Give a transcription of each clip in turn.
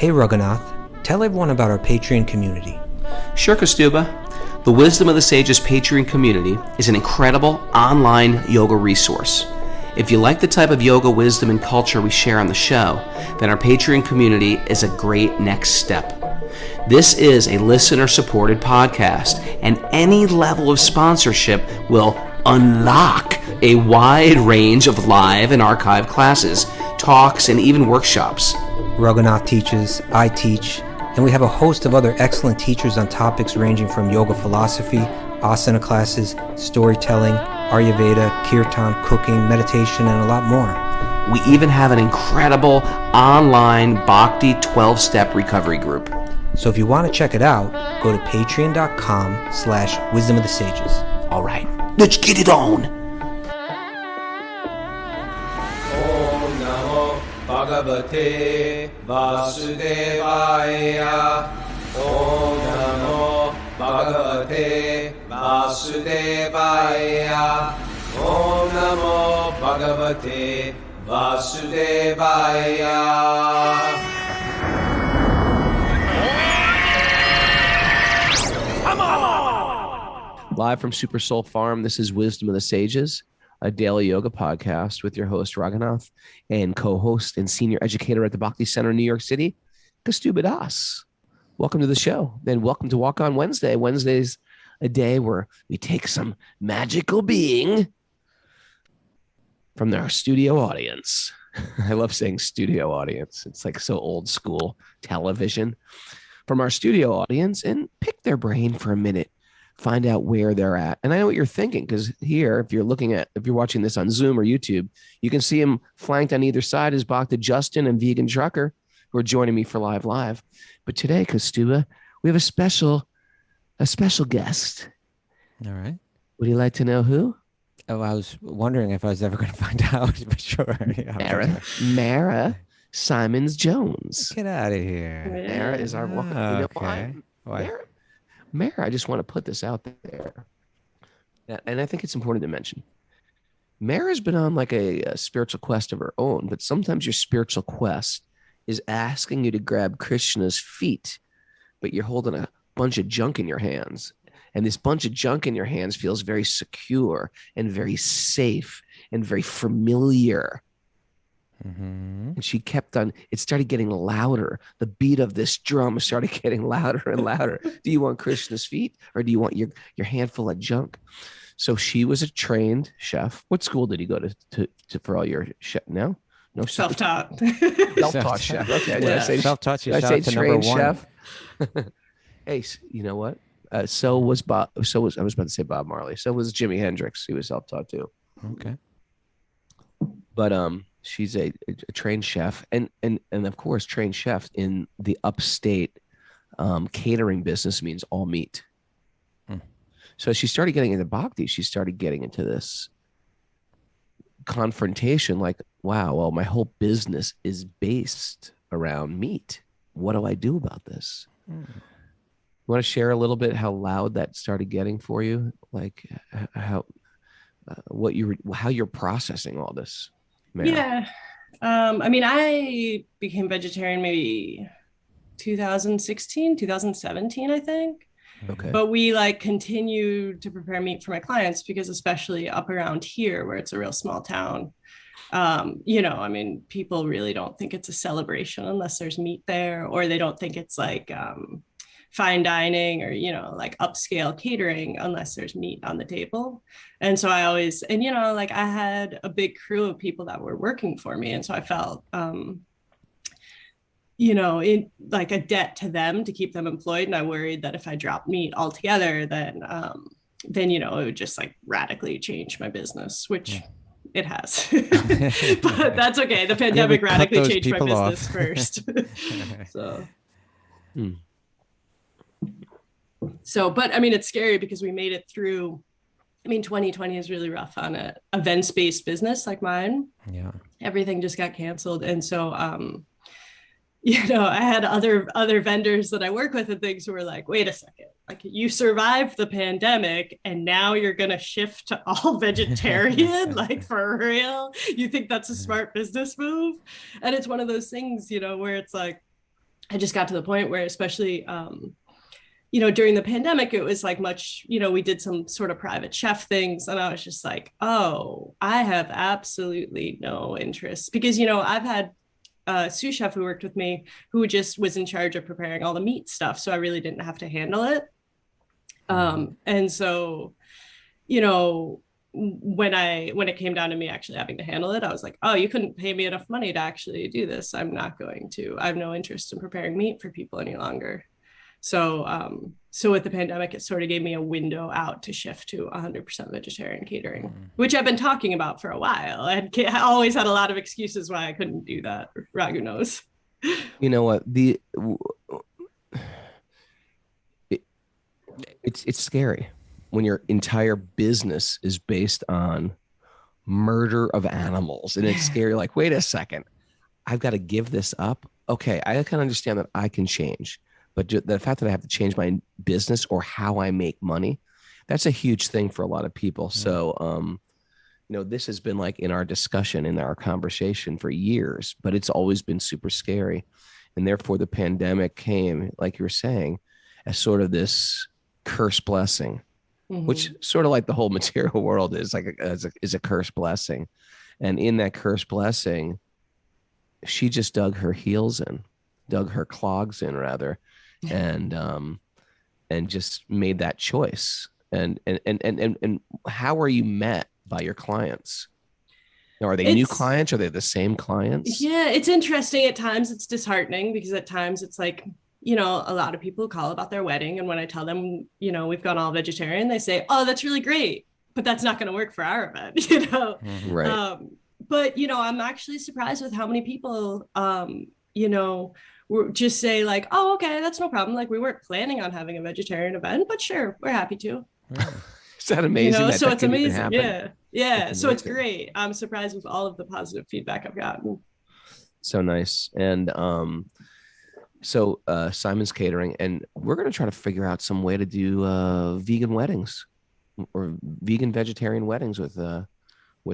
Hey Raghunath, tell everyone about our Patreon community. Sure, Kaustubha. The Wisdom of the Sages Patreon community is an incredible online yoga resource. If you like the type of yoga wisdom and culture we share on the show, then our Patreon community is a great next step. This is a listener-supported podcast, and any level of sponsorship will unlock a wide range of live and archived classes, talks, and even workshops. Raghunath teaches, I teach, and we have a host of other excellent teachers on topics ranging from yoga philosophy, asana classes, storytelling, Ayurveda, kirtan, cooking, meditation, and a lot more. We even have an incredible online Bhakti 12-step recovery group. So if you want to check it out, go to patreon.com/wisdom of the sages. All right, let's get it on. Om Namo Bhagavate Vasudevaya. Om Namo Bhagavate Vasudevaya. Om Namo Bhagavate Vasudevaya. Live from Super Soul Farm, this is Wisdom of the Sages, a daily yoga podcast with your host, Raghunath, and co-host and senior educator at the Bhakti Center in New York City, Kaustubha Das. Welcome to the show, and welcome to Walk On Wednesday. Wednesday's a day where we take some magical being from our studio audience. I love saying studio audience. It's like so old school television. From our studio audience and pick their brain for a minute. Find out where they're at. And I know what you're thinking, because here, if you're watching this on Zoom or YouTube, you can see him flanked on either side as Bhakti Justin and Vegan Trucker, who are joining me for Live. But today, Kaustubha, we have a special guest. All right. Would you like to know who? Oh, I was wondering if I was ever going to find out, but sure. Yeah, Mara Simons Jones. Get out of here. Mara is our welcome. You know why? Mara, I just want to put this out there. And I think it's important to mention. Mara's been on like a spiritual quest of her own, but sometimes your spiritual quest is asking you to grab Krishna's feet, but you're holding a bunch of junk in your hands. And this bunch of junk in your hands feels very secure and very safe and very familiar. Mm-hmm. And she kept on, it started getting louder. The beat of this drum started getting louder and louder. Do you want Krishna's feet, or do you want your handful of junk? So she was a trained chef. What school did you go to for all your chef? No, self-taught. Self-taught chef. Okay, yeah. Self-taught. Did I say trained chef? Hey, you know what? So was I was about to say Bob Marley. So was Jimi Hendrix. He was self-taught too. Okay. But she's a trained chef, and of course, trained chefs in the upstate catering business means all meat. So she started getting into Bhakti. She started getting into this confrontation, like, wow, well, my whole business is based around meat. What do I do about this? You want to share a little bit how loud that started getting for you, like how you're processing all this? Mary. Yeah. I became vegetarian maybe 2016, 2017, I think. Okay. But we continued to prepare meat for my clients, because especially up around here where it's a real small town, people really don't think it's a celebration unless there's meat there, or they don't think it's fine dining or, upscale catering unless there's meat on the table. And so I always, I had a big crew of people that were working for me. And so I felt, in a debt to them to keep them employed. And I worried that if I dropped meat altogether, then it would just radically change my business, which it has. But that's okay. The pandemic radically changed my business first. So. So, but it's scary because we made it through. 2020 is really rough on an events-based business like mine. Yeah. Everything just got canceled. And so, I had other vendors that I work with and things who were like, wait a second, you survived the pandemic and now you're going to shift to all vegetarian, for real? You think that's a smart business move? And it's one of those things, where it's I just got to the point where, especially, you know, during the pandemic, it was like much, you know, we did some sort of private chef things. And I was just like, oh, I have absolutely no interest because, you know, I've had a sous chef who worked with me who just was in charge of preparing all the meat stuff. So I really didn't have to handle it. And so, you know, when it came down to me actually having to handle it, I was like, oh, you couldn't pay me enough money to actually do this. I'm not going to. I have no interest in preparing meat for people any longer. So with the pandemic, it sort of gave me a window out to shift to 100% vegetarian catering, which I've been talking about for a while. I always had a lot of excuses why I couldn't do that. Ragu knows. You know what? It's scary when your entire business is based on murder of animals, and it's scary. Like, wait a second, I've got to give this up. Okay, I can understand that I can change, but the fact that I have to change my business or how I make money, that's a huge thing for a lot of people. So, you know, this has been like in our discussion, in our conversation for years, but it's always been super scary. And therefore the pandemic came, like you were saying, as sort of this curse blessing, which sort of like the whole material world is like is a curse blessing. And in that curse blessing, she just dug her clogs in rather, and just made that choice. And how are you met by your clients? Now, are they new clients? Are they the same clients? Yeah, it's interesting. At times it's disheartening because at times it's like, you know, a lot of people call about their wedding. And when I tell them, you know, we've gone all vegetarian, they say, oh, that's really great, but that's not going to work for our event, you know? Right. But, you know, I'm actually surprised with how many people, you know, just say like, oh, okay, that's no problem. Like we weren't planning on having a vegetarian event, but sure, we're happy to. Is that amazing? You know, that so it's amazing. Yeah. Yeah. So it's great. I'm surprised with all of the positive feedback I've gotten. So nice. And so Simon's Catering, and we're going to try to figure out some way to do vegan weddings or vegan vegetarian weddings with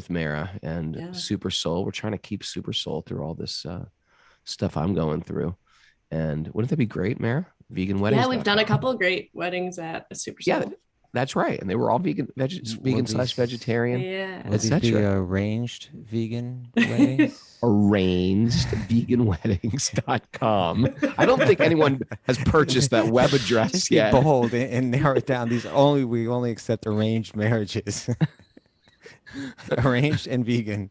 Mara and Super Soul. We're trying to keep Super Soul through all this stuff I'm going through. And wouldn't that be great, Mara? Vegan weddings. Yeah, we've done a couple of great weddings at Super Soul. Yeah, that's right. And they were all vegan/vegetarian. Yeah. Will these be arranged vegan weddings? Arrangedveganweddings.com. I don't think anyone has purchased that web address Just yet. Be bold and narrow it down. We only accept arranged marriages. Arranged and vegan.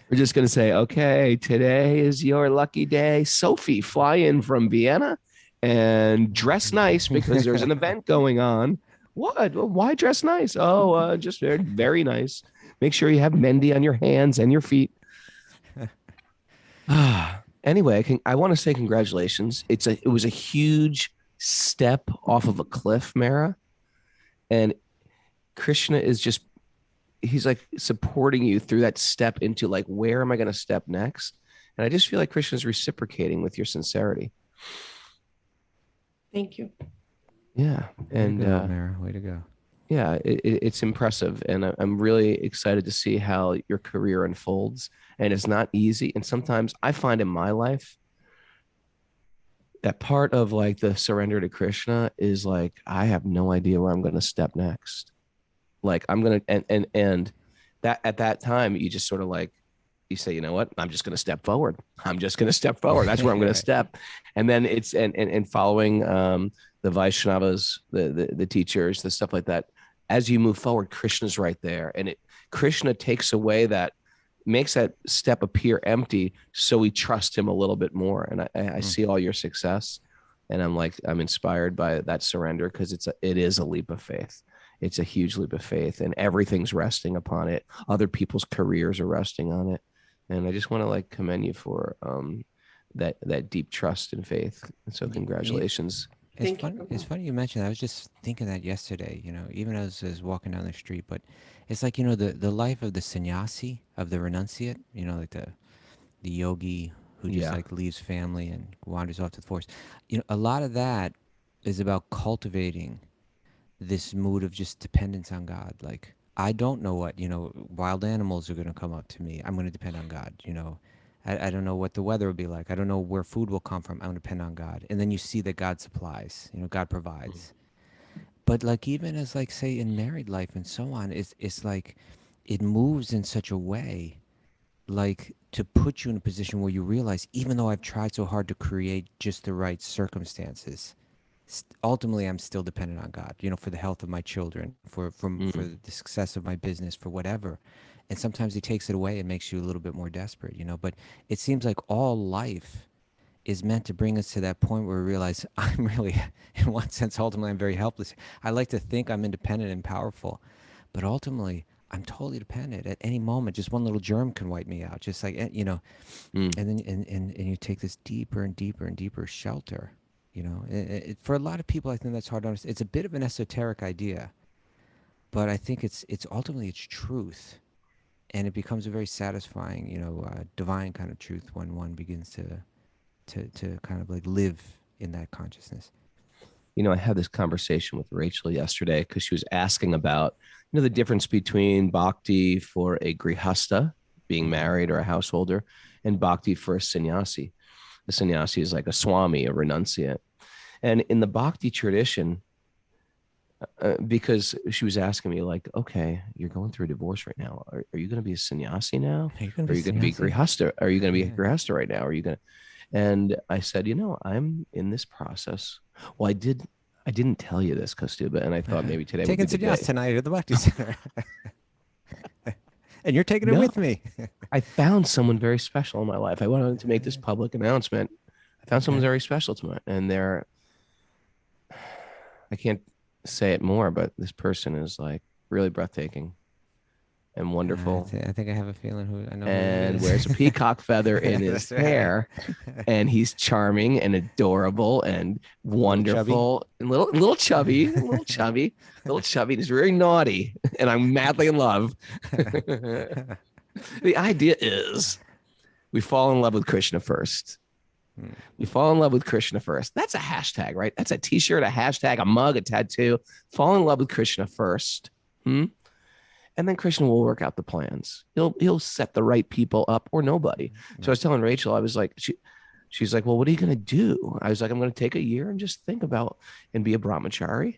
We're just going to say, okay, today is your lucky day. Sophie, fly in from Vienna and dress nice because there's an event going on. What? Why dress nice? Oh, just very, very nice. Make sure you have mehndi on your hands and your feet. Anyway, I want to say congratulations. It was a huge step off of a cliff, Mara. And Krishna is just, he's like supporting you through that step into like, where am I going to step next? And I just feel like Krishna is reciprocating with your sincerity. Thank you. Yeah. And Mara, way to go. Yeah, it's impressive. And I'm really excited to see how your career unfolds. And it's not easy. And sometimes I find in my life that part of like the surrender to Krishna is like, I have no idea where I'm going to step next. Like I'm going to, and that at that time, you just sort of like, you say, you know what, I'm just going to step forward. I'm just going to step forward. That's where I'm going to step. And then it's, and following the Vaishnavas, the teachers, the stuff like that. As you move forward, Krishna's right there. And Krishna takes away that, makes that step appear empty. So we trust him a little bit more. And I see all your success. And I'm inspired by that surrender because it is a leap of faith. It's a huge leap of faith and everything's resting upon it. Other people's careers are resting on it. And I just want to like commend you for that deep trust and faith. And so congratulations. It's funny you mentioned that. I was just thinking that yesterday, you know, even as I was walking down the street, but it's like, you know, the life of the sannyasi, of the renunciate, you know, like the yogi who just like leaves family and wanders off to the forest. You know, a lot of that is about cultivating this mood of just dependence on God. Like, I don't know what, you know, wild animals are going to come up to me. I'm going to depend on God, you know. I don't know what the weather will be like. I don't know where food will come from. I'm going to depend on God. And then you see that God supplies, God provides. But like even as like say in married life and so on, it's like it moves in such a way like to put you in a position where you realize even though I've tried so hard to create just the right circumstances, ultimately I'm still dependent on God, for the health of my children, for the success of my business, for whatever. And sometimes he takes it away and makes you a little bit more desperate, but it seems like all life is meant to bring us to that point where we realize I'm really, in one sense, ultimately I'm very helpless. I like to think I'm independent and powerful, but ultimately I'm totally dependent. At any moment, just one little germ can wipe me out. Just like, and then and you take this deeper and deeper and deeper shelter. For a lot of people, I think that's hard to understand. It's a bit of an esoteric idea, but I think it's ultimately it's truth, and it becomes a very satisfying, divine kind of truth when one begins to kind of like live in that consciousness. I had this conversation with Rachel yesterday because she was asking about, the difference between bhakti for a grihasta, being married or a householder, and bhakti for a sannyasi. The sannyasi is like a swami, a renunciate. And in the bhakti tradition, because she was asking me like, okay, you're going through a divorce right now. Are you going to be a sannyasi now? Are you going to be grihasta? Are you going to be a grihasta right now? Are you going to? And I said, I'm in this process. Well, I didn't tell you this, Kaustubha, and I thought maybe today would be the day. Tonight at the Bhakti Center. And you're taking it with me. I found someone very special in my life. I wanted to make this public announcement. I found someone very special to me, and I can't say it more, but this person is like really breathtaking and wonderful. I think I have a feeling who I know. And wears a peacock feather in his hair, and he's charming and adorable and wonderful and little chubby. And he's very naughty, and I'm madly in love. The idea is we fall in love with Krishna first. We fall in love with Krishna first. That's a hashtag, right? That's a t-shirt, a hashtag, a mug, a tattoo. Fall in love with Krishna first. And then Krishna will work out the plans. He'll set the right people up or nobody. So I was telling Rachel, I was like, she's like, well, what are you going to do? I was like, I'm going to take a year and just think about and be a brahmachari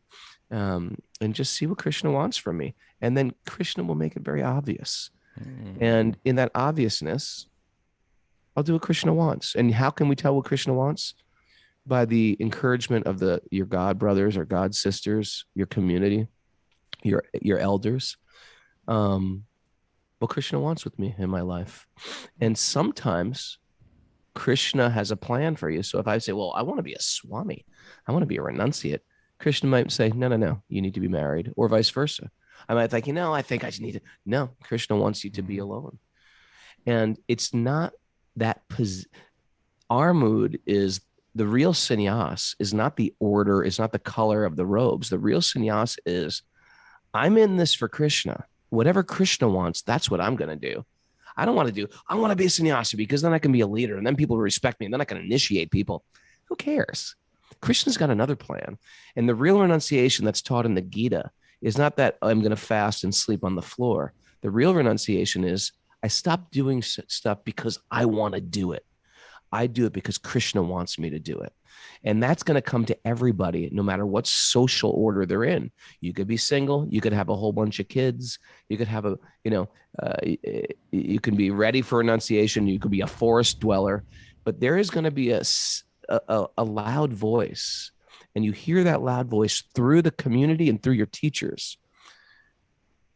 and just see what Krishna wants from me. And then Krishna will make it very obvious. And in that obviousness, I'll do what Krishna wants. And how can we tell what Krishna wants? By the encouragement of your God brothers or God sisters, your community, your elders. What Krishna wants with me in my life. And sometimes Krishna has a plan for you. So if I say, well, I want to be a swami, I want to be a renunciate, Krishna might say, no, you need to be married, or vice versa. I might think, I think I just need to. No, Krishna wants you to be alone. And it's not that our mood is the real sannyas is not the order, is not the color of the robes. The real sannyas is I'm in this for Krishna. Whatever Krishna wants, that's what I'm going to do. I want to be a sannyasi because then I can be a leader and then people will respect me and then I can initiate people. Who cares? Krishna's got another plan. And the real renunciation that's taught in the Gita is not that I'm going to fast and sleep on the floor. The real renunciation is I stop doing stuff because I want to do it. I do it because Krishna wants me to do it. And that's going to come to everybody, no matter what social order they're in. You could be single. You could have a whole bunch of kids. You could have you can be ready for renunciation. You could be a forest dweller. But there is going to be a loud voice. And you hear that loud voice through the community and through your teachers,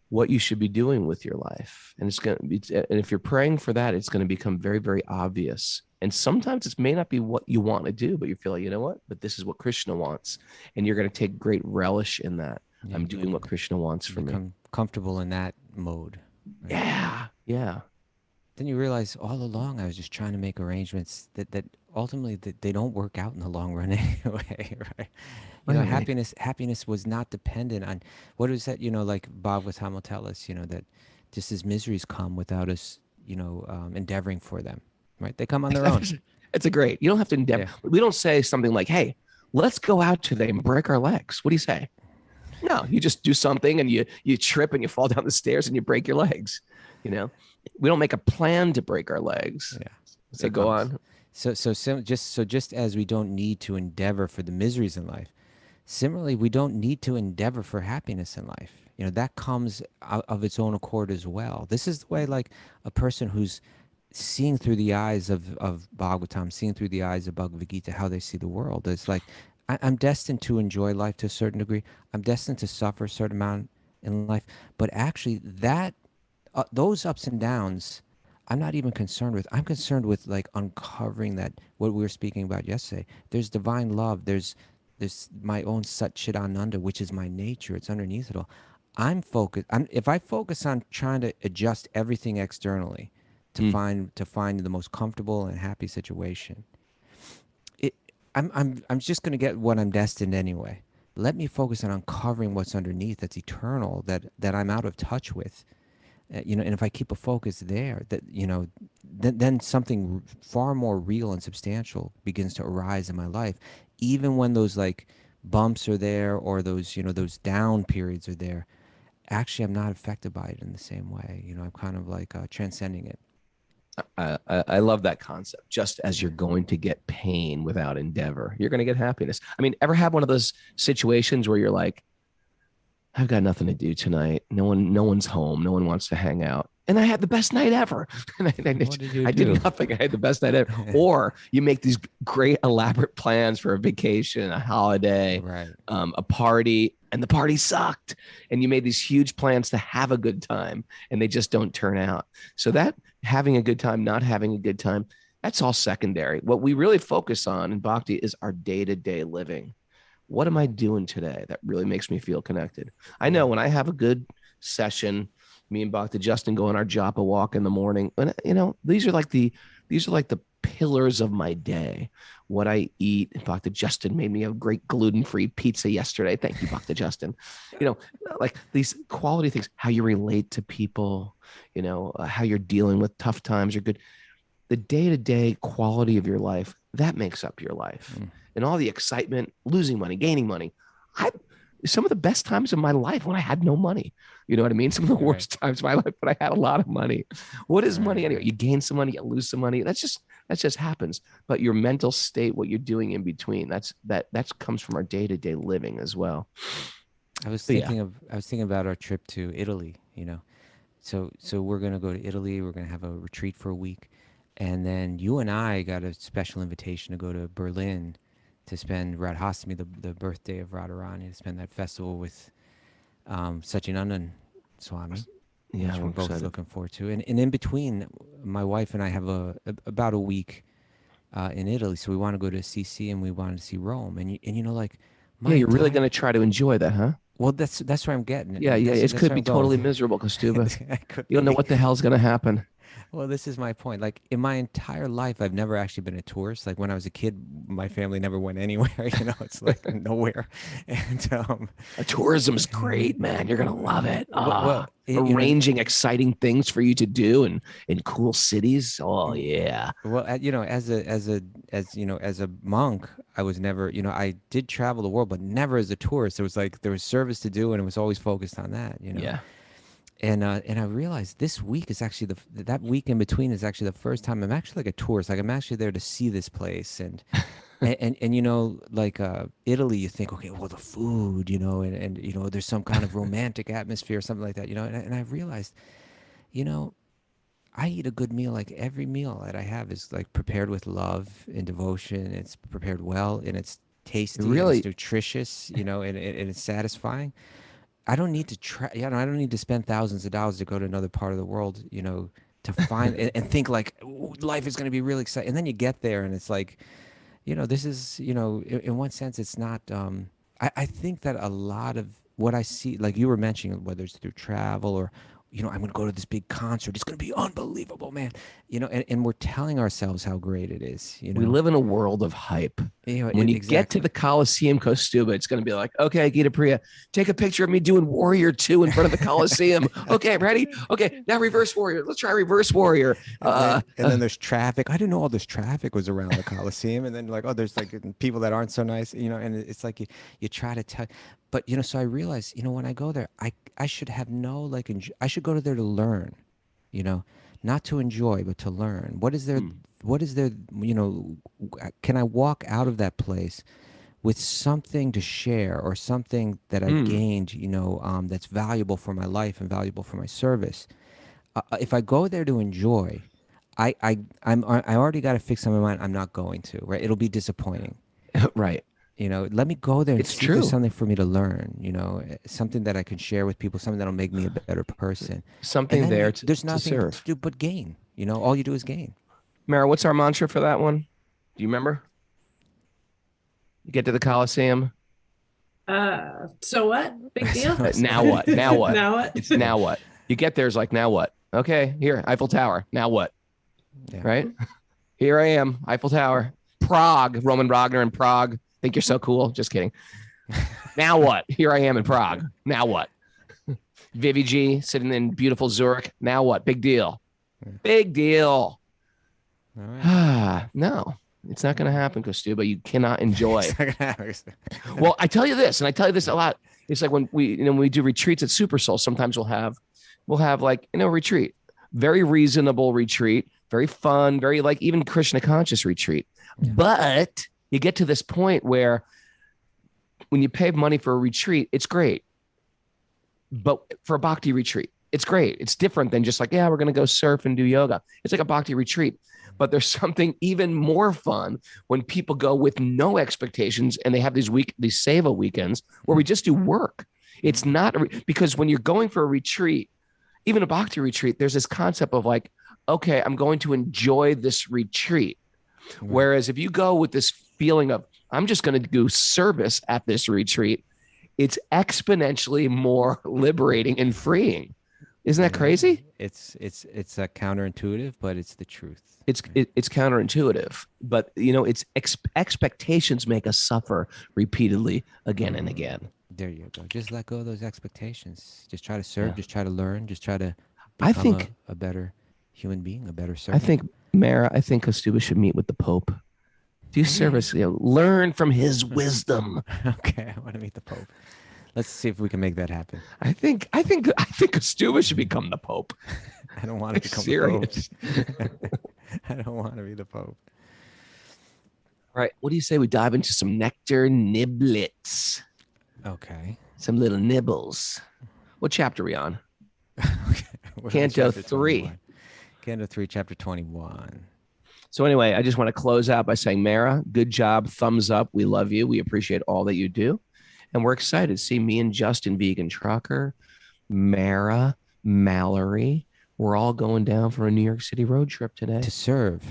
what you should be doing with your life. And and if you're praying for that, it's going to become very, very obvious. And sometimes it may not be what you want to do, but you feel like, you know what, but this is what Krishna wants. And you're going to take great relish in that. Yeah, I'm doing what Krishna wants for me. Become comfortable in that mode. Right? Yeah. Then you realize all along I was just trying to make arrangements that ultimately they don't work out in the long run anyway, right? Happiness was not dependent on, what is that, like Bhagavatam will tell us, that just as miseries come without us, endeavoring for them, right? They come on their own. It's great. You don't have to endeavor. Yeah. We don't say something like, hey, let's go out today and break our legs. What do you say? No, you just do something and you trip and you fall down the stairs and you break your legs. We don't make a plan to break our legs. Yeah. So It go comes. on. Just as we don't need to endeavor for the miseries in life, similarly, we don't need to endeavor for happiness in life. That comes out of its own accord as well. This is the way, like, a person who's seeing through the eyes of Bhagavatam, seeing through the eyes of Bhagavad Gita, how they see the world. It's like, I'm destined to enjoy life to a certain degree. I'm destined to suffer a certain amount in life. But actually, those ups and downs, I'm not even concerned with. I'm concerned with, like, uncovering that, what we were speaking about yesterday. There's divine love. There's my own Sat Chit Ananda, which is my nature. It's underneath it all. I'm focused. If I focus on trying to adjust everything externally to find the most comfortable and happy situation, I'm just going to get what I'm destined anyway. Let me focus on uncovering what's underneath, that's eternal, that I'm out of touch with. And if I keep a focus there, then something far more real and substantial begins to arise in my life, even when those, like, bumps are there, or those down periods are there. Actually, I'm not affected by it in the same way. I'm kind of like transcending it. I love that concept. Just as you're going to get pain without endeavor, you're going to get happiness. I mean, ever have one of those situations where you're like, I've got nothing to do tonight. No one's home. No one wants to hang out. And I had the best night ever. And What did you I do? did nothing. I had the best night ever. Or you make these great elaborate plans for a vacation, a holiday, Right. a party, and the party sucked. And you made these huge plans to have a good time, and they just don't turn out. So that having a good time, not having a good time, that's all secondary. What we really focus on in Bhakti is our day-to-day living. What am I doing today that really makes me feel connected? I know when I have a good session, me and Bhakti Justin go on our japa walk in the morning. And these are like the pillars of my day. What I eat. Bhakti Justin made me a great gluten-free pizza yesterday. Thank you, Bhakti Justin. Like these quality things, how you relate to people, how you're dealing with tough times or good. The day-to-day quality of your life, that makes up your life. And all the excitement, losing money, gaining money. Some of the best times of my life when I had no money. You know what I mean? Some of the worst times of my life when I had a lot of money. What is money anyway? You gain some money, you lose some money. That just happens. But your mental state, what you're doing in between, that comes from our day-to-day living as well. I was thinking about our trip to Italy. So we're gonna go to Italy. We're gonna have a retreat for a week, and then you and I got a special invitation to go to Berlin to spend Radhastami, the birthday of Radharani, to spend that festival with Satyanandan Swami, Yeah, which I'm we're both excited. looking forward to. And in between, my wife and I have about a week in Italy, so we want to go to Assisi and we wanted to see Rome. And like, Yeah, you're really going to try to enjoy that, huh? Well, that's where I'm getting. Yeah, That's it could where be I'm going. totally miserable, Kaustubha. It could You don't know be. what the hell's going to happen. Well, this is my point. Like, in my entire life, I've never actually been a tourist. Like, when I was a kid, my family never went anywhere. It's like nowhere. And Tourism's great, man. You're gonna love it. Arranging exciting things for you to do in cool cities. Oh yeah. Well, as a monk, I was never, I did travel the world, but never as a tourist. There was service to do, and it was always focused on that. Yeah. And I realized this week is actually that week in between is actually the first time I'm actually like a tourist. Like, I'm actually there to see this place. And like Italy, you think, okay, well, the food, and there's some kind of romantic atmosphere or something like that, and I realized, I eat a good meal. Like, every meal that I have is like prepared with love and devotion. It's prepared well, and it's tasty, Really? and it's nutritious, and it's satisfying. I don't need to I don't need to spend thousands of dollars to go to another part of the world, to find and think like, "Ooh, life is going to be really exciting." And then you get there and it's like, this is, in one sense, it's not, I think that a lot of what I see, like you were mentioning, whether it's through travel or, I'm going to go to this big concert. It's going to be unbelievable, man. And we're telling ourselves how great it is. We live in a world of hype. When you get to exactly. the Coliseum, Kaustubha, it's going to be like, okay, Gita Priya, take a picture of me doing Warrior 2 in front of the Coliseum. Okay, ready? Okay, now reverse Warrior. Let's try reverse Warrior. And then there's traffic. I didn't know all this traffic was around the Coliseum. And then like, oh, there's like people that aren't so nice, and it's like you try to tell. But, so I realized, when I go there, I should have I should go to there to learn, not to enjoy, but to learn. What is there what is there, can I walk out of that place with something to share or something that I've gained, that's valuable for my life and valuable for my service? If I go there to enjoy, I already got to fix in my mind. I'm not going to, right? It'll be disappointing. Right. Let me go there and It's see if there's true. something for me to learn, something that I can share with people, something that'll make me a better person. Something And then there there's to nothing to serve. do but gain. All you do is gain. Mara, what's our mantra for that one? Do you remember? You get to the Coliseum. So what? Big deal? Now what? Now what? Now what? It's now what? You get there, it's like, now what? Okay, here, Eiffel Tower. Now what? Yeah. Right? Here I am, Eiffel Tower. Prague, Roman Wagner in Prague. Think you're so cool? Just kidding. Now what? Here I am in Prague. Now what? Vivi G sitting in beautiful Zurich. Now what? Big deal. Big deal. All right. No, it's not going to happen, Kaustubha. You cannot enjoy. Well, I tell you this, and I tell you this a lot. It's like when we do retreats at Super Soul, sometimes we'll have like, retreat, very reasonable retreat, very fun, very like even Krishna conscious retreat. Yeah. But you get to this point where when you pay money for a retreat, it's great. But for a bhakti retreat, it's great. It's different than just like, yeah, we're going to go surf and do yoga. It's like a bhakti retreat. But there's something even more fun when people go with no expectations and they have these seva weekends where we just do work. It's not because when you're going for a retreat, even a bhakti retreat, there's this concept of like, okay, I'm going to enjoy this retreat. Right. Whereas if you go with this feeling of, I'm just going to do service at this retreat, it's exponentially more liberating and freeing. Isn't that crazy? It's counterintuitive, but it's the truth. It's counterintuitive, but it's expectations make us suffer repeatedly again and again. There you go. Just let go of those expectations. Just try to serve. Yeah. Just try to learn. Just try to become a better human being, a better servant. I think Kaustubha should meet with the Pope. Do service. Learn from his wisdom. Okay, I want to meet the Pope. Let's see if we can make that happen. I think Kaustubha should become the Pope. I don't want to become the Pope. I don't want to be the Pope. All right. What do you say we dive into some nectar niblets? Okay. Some little nibbles. What chapter are we on? Okay. Canto 3. Canto 3, chapter 21. So anyway, I just want to close out by saying, Mara, good job. Thumbs up. We love you. We appreciate all that you do. And we're excited to see me and Justin Vegan Trucker, Mara, Mallory. We're all going down for a New York City road trip today. To serve.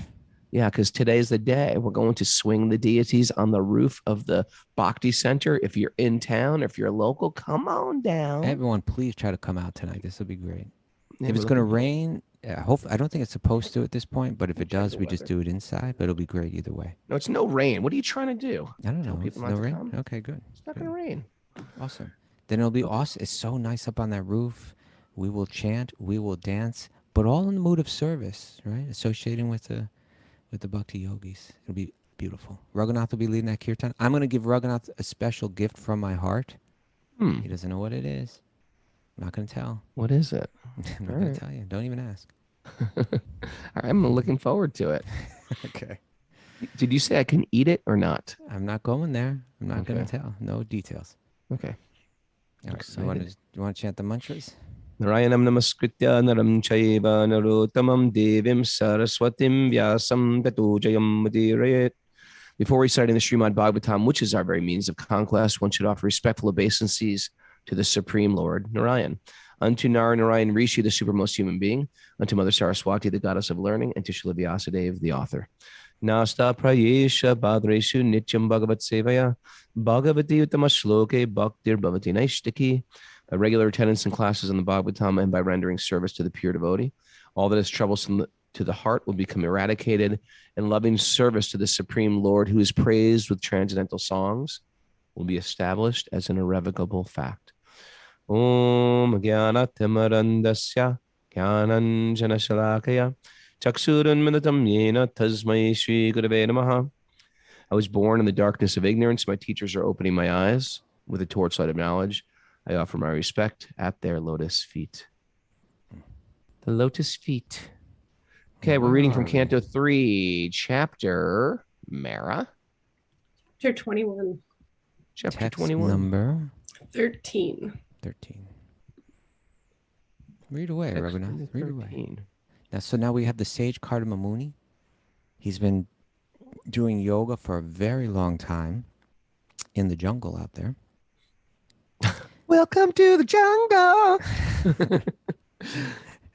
Yeah, because today's the day. We're going to swing the deities on the roof of the Bhakti Center. If you're in town, if you're local, come on down. Everyone, please try to come out tonight. This will be great. Yeah, if it's going to rain, I don't think it's supposed to at this point, but if it does, we just do it inside. But it'll be great either way. No, it's no rain. What are you trying to do? I don't know. It's no rain? Come? Okay, good. It's not going to rain. Awesome. Then it'll be awesome. It's so nice up on that roof. We will chant. We will dance. But all in the mood of service, right? Associating with the Bhakti-yogis. It'll be beautiful. Raghunath will be leading that kirtan. I'm going to give Raghunath a special gift from my heart. He doesn't know what it is. I'm not going to tell. What is it? I'm not going to tell you. Don't even ask. I'm looking forward to it. Okay. Did you say I can eat it or not? I'm not going there. I'm not going to tell. No details. Okay. All right. You want to chant the mantras? Narayanam namaskritya naram chaiva narottamam devim saraswatim vyasam tato jayam mudirayet. Before reciting the Srimad Bhagavatam, which is our very means of conquest, one should offer respectful obeisances to the Supreme Lord Narayan, unto Narayan Rishi, the supermost human being, unto Mother Saraswati, the goddess of learning, and to Srila Vyasadeva, the author. Nasta prayesha badreshu nityam bhagavat sevaya bhagavati uttama shloke bhaktir bhavati naishtaki. By regular attendance in classes in the Bhagavatam and by rendering service to the pure devotee, all that is troublesome to the heart will become eradicated, and loving service to the Supreme Lord, who is praised with transcendental songs, will be established as an irrevocable fact. Om Gyanathmarandasya Gyananjana Shalakaya Chaksurun Minatam Yena Tasmai Shri Gurave Namaha. I was born in the darkness of ignorance. My teachers are opening my eyes with a torchlight of knowledge. I offer my respect at their lotus feet. The lotus feet. Okay, we're reading from Where are we? Canto 3, chapter Mara. Chapter 21. Chapter Text 21. number 13. 13. Read away, Text Raghunath. number Read away. 13. Now we have the sage Kardama Muni. He's been doing yoga for a very long time in the jungle out there. Welcome to the jungle.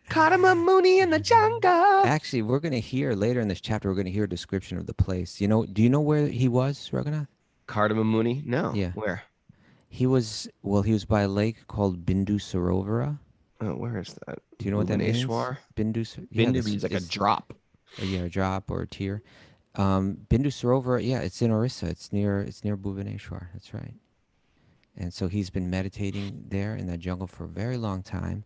Kadama Muni in the jungle. Actually, we're going to hear later in this chapter, we're going to hear a description of the place. Do you know where he was, Raghunath? Kadama Muni? No. Yeah. Where? He was by a lake called Bindu Sarovara. Oh, where is that? Do you know what that means? Bhubaneswar? Bindu Means like a drop. Yeah, a drop or a tear. Bindu Sarovara, yeah, it's in Orissa. It's near Bhubaneswar. That's right. And so he's been meditating there in that jungle for a very long time.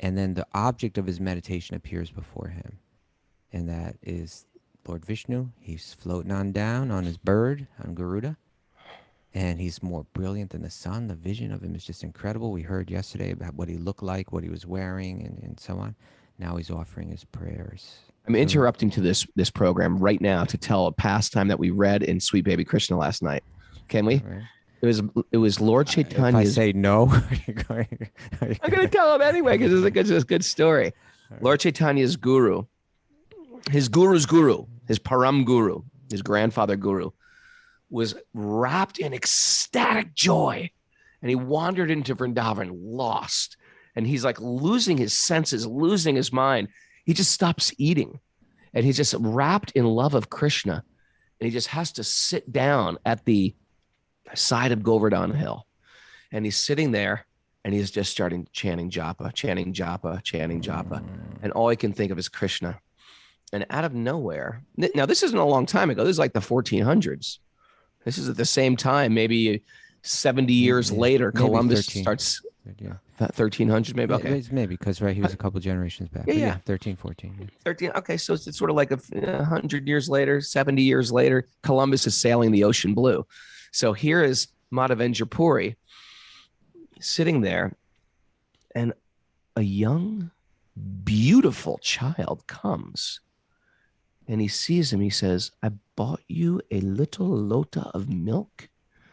And then the object of his meditation appears before him. And that is Lord Vishnu. He's floating on down on his bird, on Garuda. And he's more brilliant than the sun. The vision of him is just incredible. We heard yesterday about what he looked like, what he was wearing, and so on. Now he's offering his prayers. I'm interrupting to this program right now to tell a pastime that we read in Sweet Baby Krishna last night. Can we? Right. It was Lord Chaitanya. If I say no, I'm going to tell him anyway because it's a good story. Right. Lord Chaitanya's guru, his guru's guru, his param guru, his grandfather guru, was wrapped in ecstatic joy. And he wandered into Vrindavan, lost. And he's like losing his senses, losing his mind. He just stops eating. And he's just wrapped in love of Krishna. And he just has to sit down at the side of Govardhan Hill. And he's sitting there and he's just starting chanting japa, chanting japa, chanting japa. And all he can think of is Krishna. And out of nowhere, now this isn't a long time ago. This is like the 1400s. This is at the same time, maybe 70 years later, maybe Columbus 13. starts. Yeah. 1300s, maybe. Okay. It's maybe because, right, he was a couple generations back. Yeah. 13, 14. Yeah. 13. Okay. So it's sort of like 100 years later, 70 years later, Columbus is sailing the ocean blue. So here is Madhavendra Puri sitting there, and a young, beautiful child comes and he sees him. He says, I bought you a little lota of milk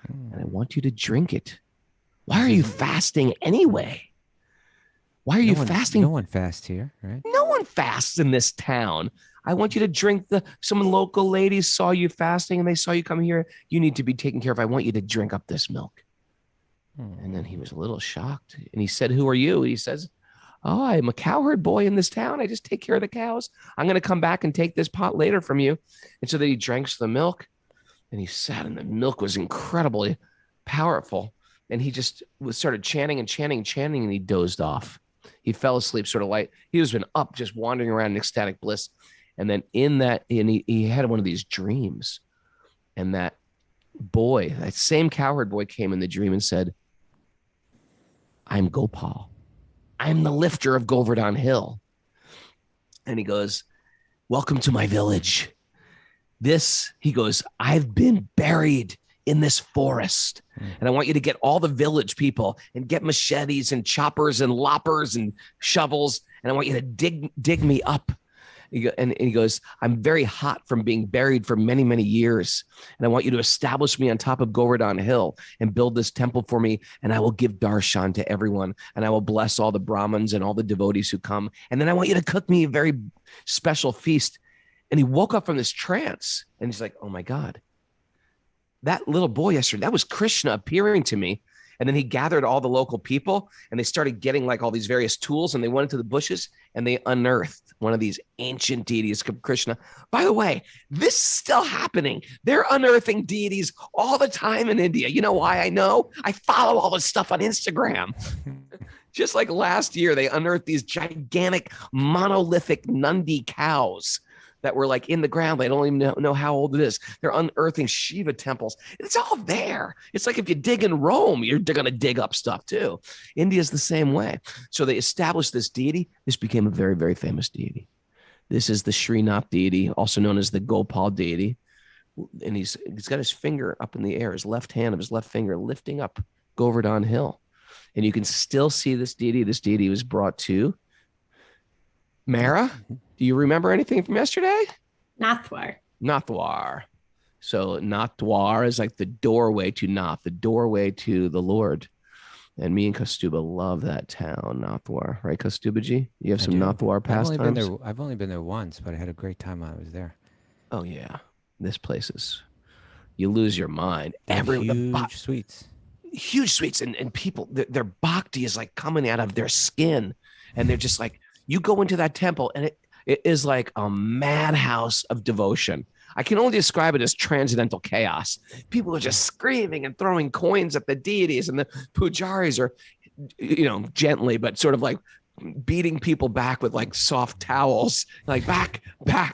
and I want you to drink it. Why are you fasting anyway? Why are you fasting? No one fasts here, right? No one fasts in this town. I want you to drink some local ladies saw you fasting and they saw you come here. You need to be taken care of. I want you to drink up this milk. And then he was a little shocked. And he said, who are you? He says, oh, I'm a cowherd boy in this town. I just take care of the cows. I'm going to come back and take this pot later from you. And so then he drank the milk and he sat, and the milk was incredibly powerful. And he just started chanting and chanting and chanting, and he dozed off. He fell asleep sort of light. He was been up just wandering around in ecstatic bliss. And then in that, and he had one of these dreams. And that boy, that same cowherd boy came in the dream and said, I'm Gopal. I'm the lifter of Govardhan Hill. And he goes, welcome to my village. He goes, I've been buried in this forest. And I want you to get all the village people and get machetes and choppers and loppers and shovels. And I want you to dig me up. And he goes, I'm very hot from being buried for many, many years. And I want you to establish me on top of Govardhan Hill and build this temple for me. And I will give darshan to everyone. And I will bless all the Brahmins and all the devotees who come. And then I want you to cook me a very special feast. And he woke up from this trance and he's like, oh my God, that little boy yesterday, that was Krishna appearing to me. And then he gathered all the local people and they started getting like all these various tools and they went into the bushes and they unearthed one of these ancient deities of Krishna. By the way, this is still happening. They're unearthing deities all the time in India. You know why I know? I follow all this stuff on Instagram. Just like last year, they unearthed these gigantic monolithic Nandi cows that were like in the ground. They don't even know how old it is. They're unearthing Shiva temples. It's all there. It's like if you dig in Rome, you're going to dig up stuff too. India's the same way. So they established this deity. This became a very, very famous deity. This is the Srinath deity, also known as the Gopal deity. And he's got his finger up in the air, his left hand of his left finger lifting up Govardhan Hill. And you can still see this deity. This deity was brought to Mara. Do Do you remember anything from yesterday? Nathwar. Nathwar. So Nathwar is like the doorway to Nath, the doorway to the Lord. And me and Kaustubha love that town, Nathwar, right, Kaustubha ji? You have some Nathwar pastimes? I've only been there once, but I had a great time while I was there. Oh yeah, this place is, you lose your mind. Huge suites. Huge suites, and people, their bhakti is like coming out of their skin, and they're just like, you go into that temple, and it is like a madhouse of devotion. I can only describe it as transcendental chaos. People are just screaming and throwing coins at the deities, and the pujaris are, gently, but sort of like beating people back with like soft towels, like back.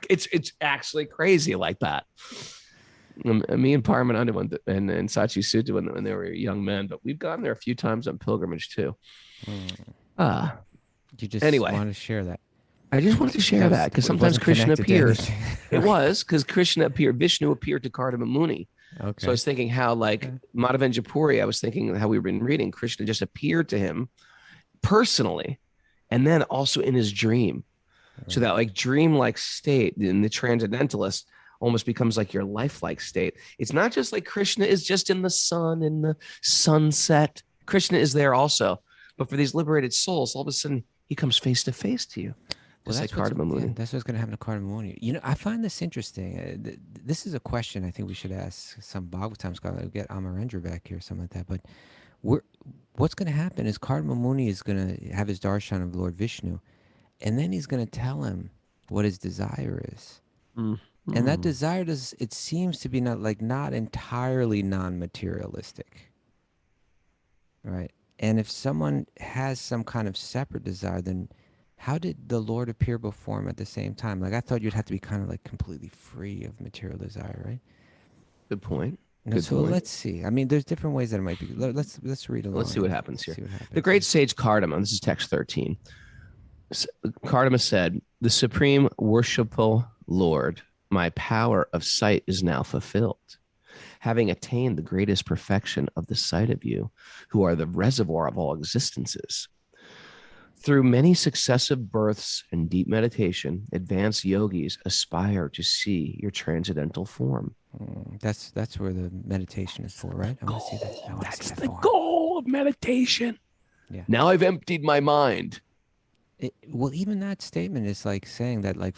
It's actually crazy like that. Me and Paramananda and Sachi Sutta when they were young men, but we've gone there a few times on pilgrimage too. You just anyway, want to share that. I just wanted to share that because sometimes Krishna appears. It was because Krishna appeared, Vishnu appeared to Kardama Muni. Okay. So I was thinking how like Madhavenja Puri, I was thinking how we've been reading, Krishna just appeared to him personally, and then also in his dream. Right. So that like dream-like state in the transcendentalist almost becomes like your lifelike state. It's not just like Krishna is just in the sun, in the sunset. Krishna is there also. But for these liberated souls, all of a sudden he comes face to face to you. Well, that's like that's what's going to happen to Kardama Muni. I find this interesting. This is a question I think we should ask some Bhagavatam scholar. We'll get Amarendra back here, something like that. But what's going to happen is Kardama Muni is going to have his darshan of Lord Vishnu, and then he's going to tell him what his desire is. And that desire it seems to be not entirely non-materialistic, right? And if someone has some kind of separate desire, then how did the Lord appear before him at the same time? Like I thought you'd have to be kind of like completely free of material desire, right? Good point. So let's see. I mean, there's different ways that it might be. Let's read along. Let's see what happens here. The great sage Kardama, this is text 13. Kardama said, "The supreme worshipful Lord, my power of sight is now fulfilled. Having attained the greatest perfection of the sight of you, who are the reservoir of all existences. Through many successive births and deep meditation, advanced yogis aspire to see your transcendental form." That's where the meditation is for, right? I want to see that. That's the goal of meditation. Yeah. Now I've emptied my mind. Well, even that statement is like saying that like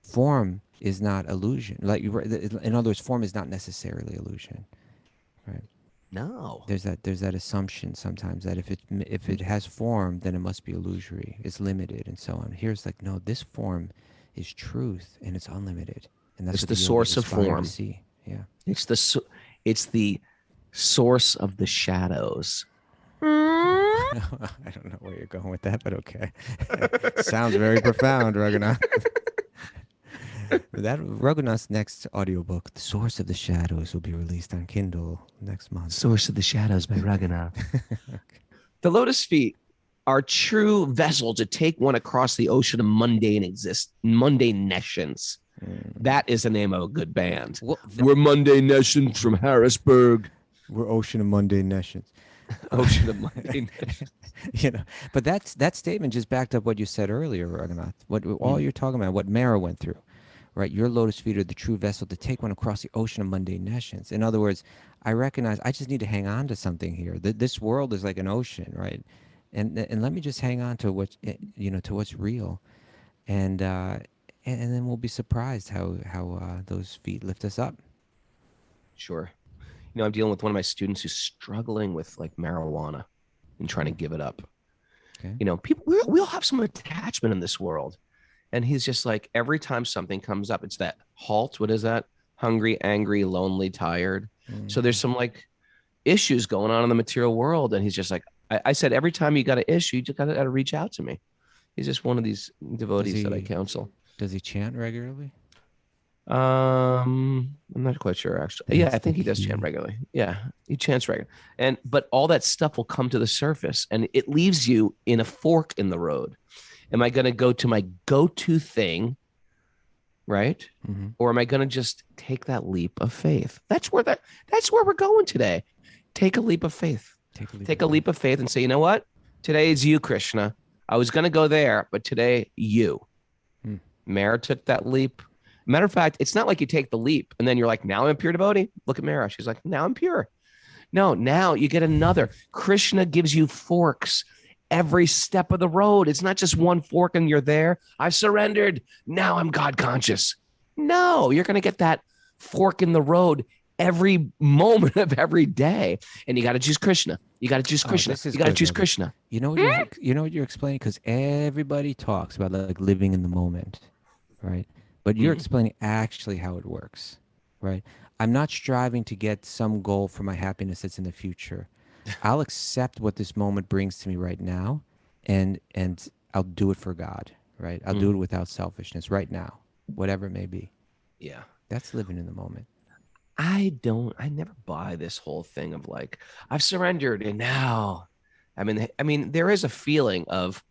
form is not illusion. Like in other words, form is not necessarily illusion, right? No. There's that assumption sometimes that if it has form, then it must be illusory. It's limited and so on. Here's like, no, this form is truth and it's unlimited, and that's the source of form. Yeah, it's the source of the shadows. I don't know where you're going with that, but okay. Sounds very profound, Raghunath. That Raghunath's next audiobook, The Source of the Shadows, will be released on Kindle next month. Source of the Shadows by Raghunath. Okay. The lotus feet are true vessel to take one across the ocean of mundane nations. That is the name of a good band. Well, we're mundane nations from Harrisburg. We're ocean of mundane nations. Ocean of mundane nations. But that statement just backed up what you said earlier, Raghunath. All you're talking about, what Mara went through. Right, your lotus feet are the true vessel to take one across the ocean of mundane nations. In other words, I recognize I just need to hang on to something here. This world is like an ocean, right? And let me just hang on to what to what's real, and then we'll be surprised how those feet lift us up. Sure, I'm dealing with one of my students who's struggling with like marijuana and trying to give it up. Okay. People we all have some attachment in this world. And he's just like, every time something comes up, it's that halt. What is that? Hungry, angry, lonely, tired. So there's some like issues going on in the material world. And he's just like, I said, every time you got an issue, you just got to reach out to me. He's just one of these devotees that I counsel. Does he chant regularly? I'm not quite sure, actually. Yeah, I think he does chant regularly. Yeah, he chants regularly. But all that stuff will come to the surface and it leaves you in a fork in the road. Am I going to go to my go-to thing, right? Mm-hmm. Or am I going to just take that leap of faith? That's where we're going today. Take a leap of faith. Take a leap of faith and say, you know what? Today is you, Krishna. I was going to go there, but today, you. Mara took that leap. Matter of fact, it's not like you take the leap and then you're like, now I'm a pure devotee. Look at Mara. She's like, now I'm pure. No, now you get another. Krishna gives you forks every step of the road. It's not just one fork and you're there. I've surrendered. Now I'm God conscious. No, you're going to get that fork in the road every moment of every day. And you got to choose Krishna. You got to choose Krishna. This is You got to good, choose Raghu. Krishna. You know what you're explaining? Because everybody talks about like living in the moment, right? But you're explaining actually how it works, right? I'm not striving to get some goal for my happiness that's in the future. I'll accept what this moment brings to me right now, and I'll do it for God, right? I'll do it without selfishness right now, whatever it may be. Yeah. That's living in the moment. I never buy this whole thing of like, I've surrendered and now, I mean, there is a feeling of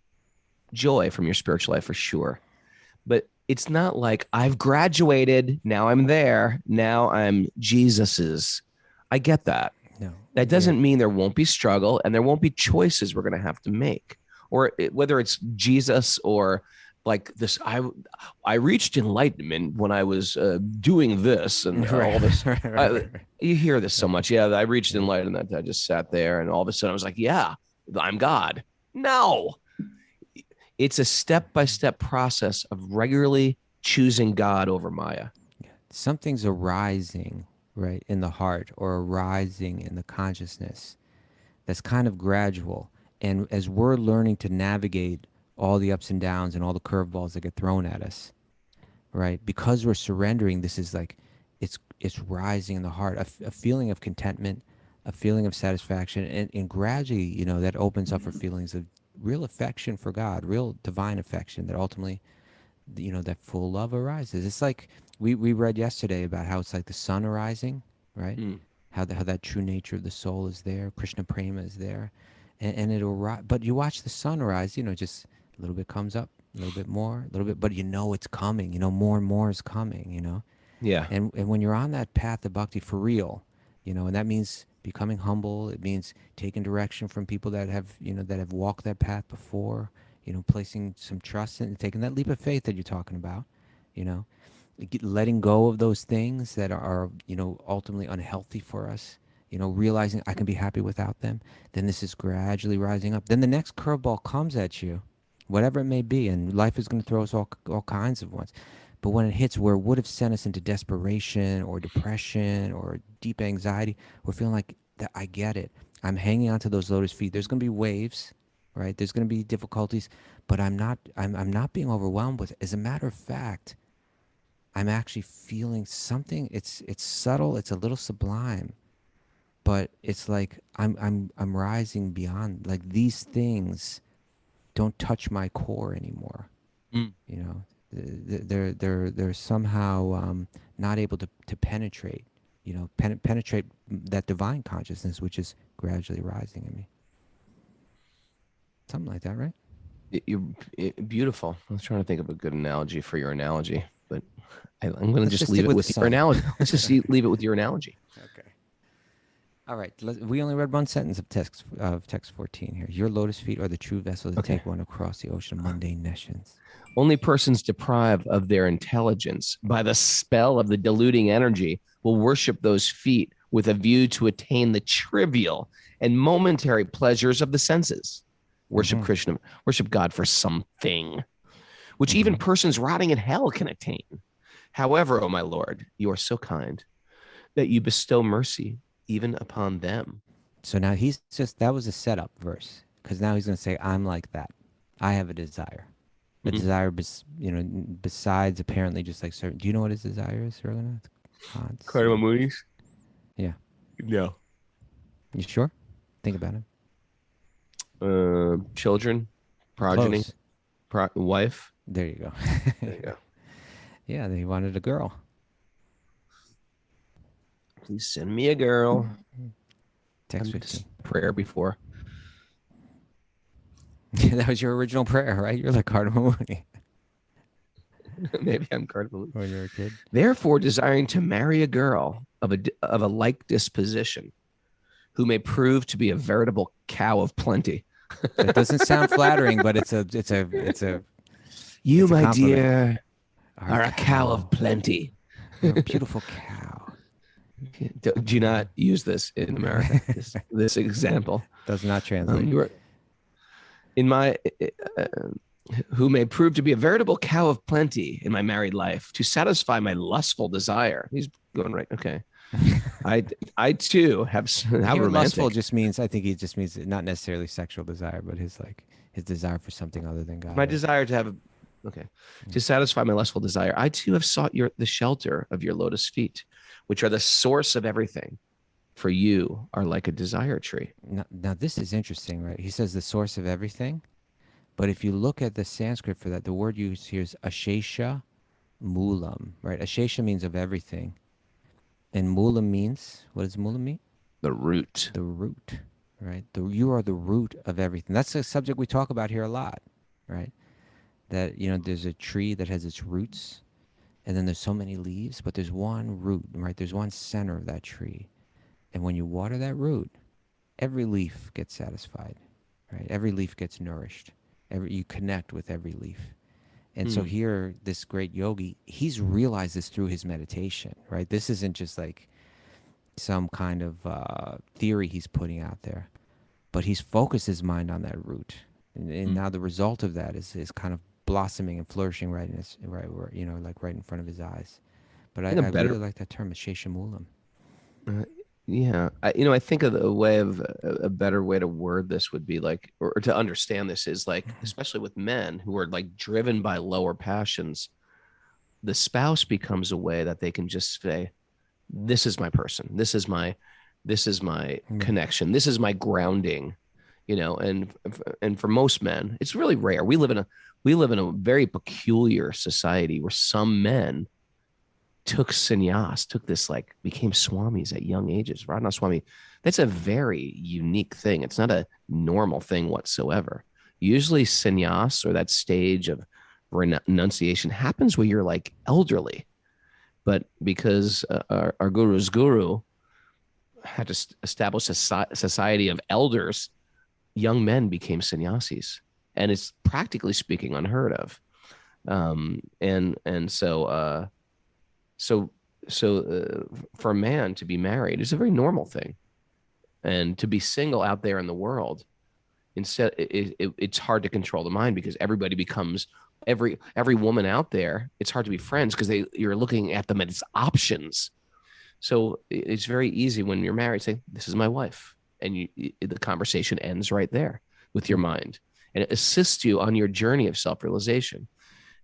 joy from your spiritual life for sure, but it's not like I've graduated. Now I'm there. Now I'm Jesus's. I get that. No, That doesn't mean there won't be struggle and there won't be choices we're going to have to make, or whether it's Jesus or like this. I reached enlightenment when I was doing this and all this. You hear this so much. Yeah, I reached enlightenment. I just sat there and all of a sudden I was like, yeah, I'm God. No. It's a step-by-step process of regularly choosing God over Maya. Something's arising, right, in the heart or arising in the consciousness that's kind of gradual. And as we're learning to navigate all the ups and downs and all the curveballs that get thrown at us, right, because we're surrendering, this is like, it's rising in the heart, a feeling of contentment, a feeling of satisfaction, and gradually, that opens up for feelings of real affection for God, real divine affection that ultimately, that full love arises. It's like we read yesterday about how it's like the sun arising, right? How that true nature of the soul is there, Krishna prema is there, and it'll rise. But you watch the sun rise, just a little bit comes up, a little bit more, a little bit, but it's coming, more and more is coming, Yeah. And when you're on that path of bhakti for real, and that means becoming humble. It means taking direction from people that have, that have walked that path before, placing some trust in, taking that leap of faith that you're talking about, letting go of those things that are, ultimately unhealthy for us, realizing I can be happy without them. Then this is gradually rising up. Then the next curveball comes at you, whatever it may be, and life is going to throw us all kinds of ones. But when it hits where it would have sent us into desperation or depression or deep anxiety, we're feeling like, that I get it. I'm hanging onto those lotus feet. There's going to be waves, right? There's going to be difficulties, but I'm not being overwhelmed with it. As a matter of fact, I'm actually feeling something. It's subtle. It's a little sublime, but it's like I'm rising beyond. Like these things don't touch my core anymore. They're somehow not able to penetrate, penetrate that divine consciousness, which is gradually rising in me. Something like that, right? You're beautiful. I was trying to think of a good analogy for your analogy, but I'm going to just leave it with your analogy. Let's just leave it with your analogy. Okay. All right. We only read one sentence of text 14 here. Your lotus feet are the true vessel that take one across the ocean of mundane nescience. Only persons deprived of their intelligence by the spell of the deluding energy will worship those feet with a view to attain the trivial and momentary pleasures of the senses. Worship Krishna, worship God for something, which even persons rotting in hell can attain. However, O my Lord, you are so kind that you bestow mercy even upon them. So now that was a setup verse, because now he's going to say, I'm like that. I have a desire. A desire, besides apparently just like certain. Do you know what his desire is, Raghunath? Cardamom. Yeah. No. You sure? Think about it. Children, progeny, wife. There you go. There you go. Yeah, they wanted a girl. Please send me a girl. Text 15. Prayer before. That was your original prayer, right? You're like Cardamom. Maybe I'm Cardamom. When you were a kid. Therefore, desiring to marry a girl of a like disposition, who may prove to be a veritable cow of plenty. That doesn't sound flattering, but it's a You, it's a my compliment. dear, are a cow of plenty. You're a beautiful cow. Do not use this in America. This example Does not translate. you are in my who may prove to be a veritable cow of plenty in my married life to satisfy my lustful desire. He's going right. Okay. I too have how Here, romantic. lustful just means, I think he just means not necessarily sexual desire, but his desire for something other than God. My desire to have to satisfy my lustful desire. I too have sought the shelter of your lotus feet, which are the source of everything. For you are like a desire tree. Now this is interesting, right? He says the source of everything, but if you look at the Sanskrit for that, the word used here is ashesha moolam, right? Ashesha means of everything. And moolam means, what does moolam mean? The root. The root, right? You are the root of everything. That's a subject we talk about here a lot, right? That, there's a tree that has its roots, and then there's so many leaves, but there's one root, right? There's one center of that tree. And when you water that root, every leaf gets satisfied, right? Every leaf gets nourished. You connect with every leaf. And so here, this great yogi, he's realized this through his meditation, right? This isn't just like some kind of theory he's putting out there, but he's focused his mind on that root. And now the result of that is kind of blossoming and flourishing right in front of his eyes. But I really like that term, Sheshamulam. Yeah. I think of a better way to word this would be like, or to understand this is like, especially with men who are like driven by lower passions, the spouse becomes a way that they can just say, this is my person. This is my connection. This is my grounding, and for most men, it's really rare. We live in a very peculiar society where some men took sannyas, became swamis at young ages. Radhanath Swami, that's a very unique thing. It's not a normal thing whatsoever. Usually sannyas, or that stage of renunciation, happens when you're like elderly. But because our guru's guru had to establish a society of elders, young men became sannyasis. And it's practically speaking unheard of. So for a man to be married is a very normal thing, and to be single out there in the world, instead, it's hard to control the mind, because everybody becomes every woman out there. It's hard to be friends because you're looking at them as options. So it's very easy when you're married, say, this is my wife, and the conversation ends right there with your mind, and it assists you on your journey of self-realization.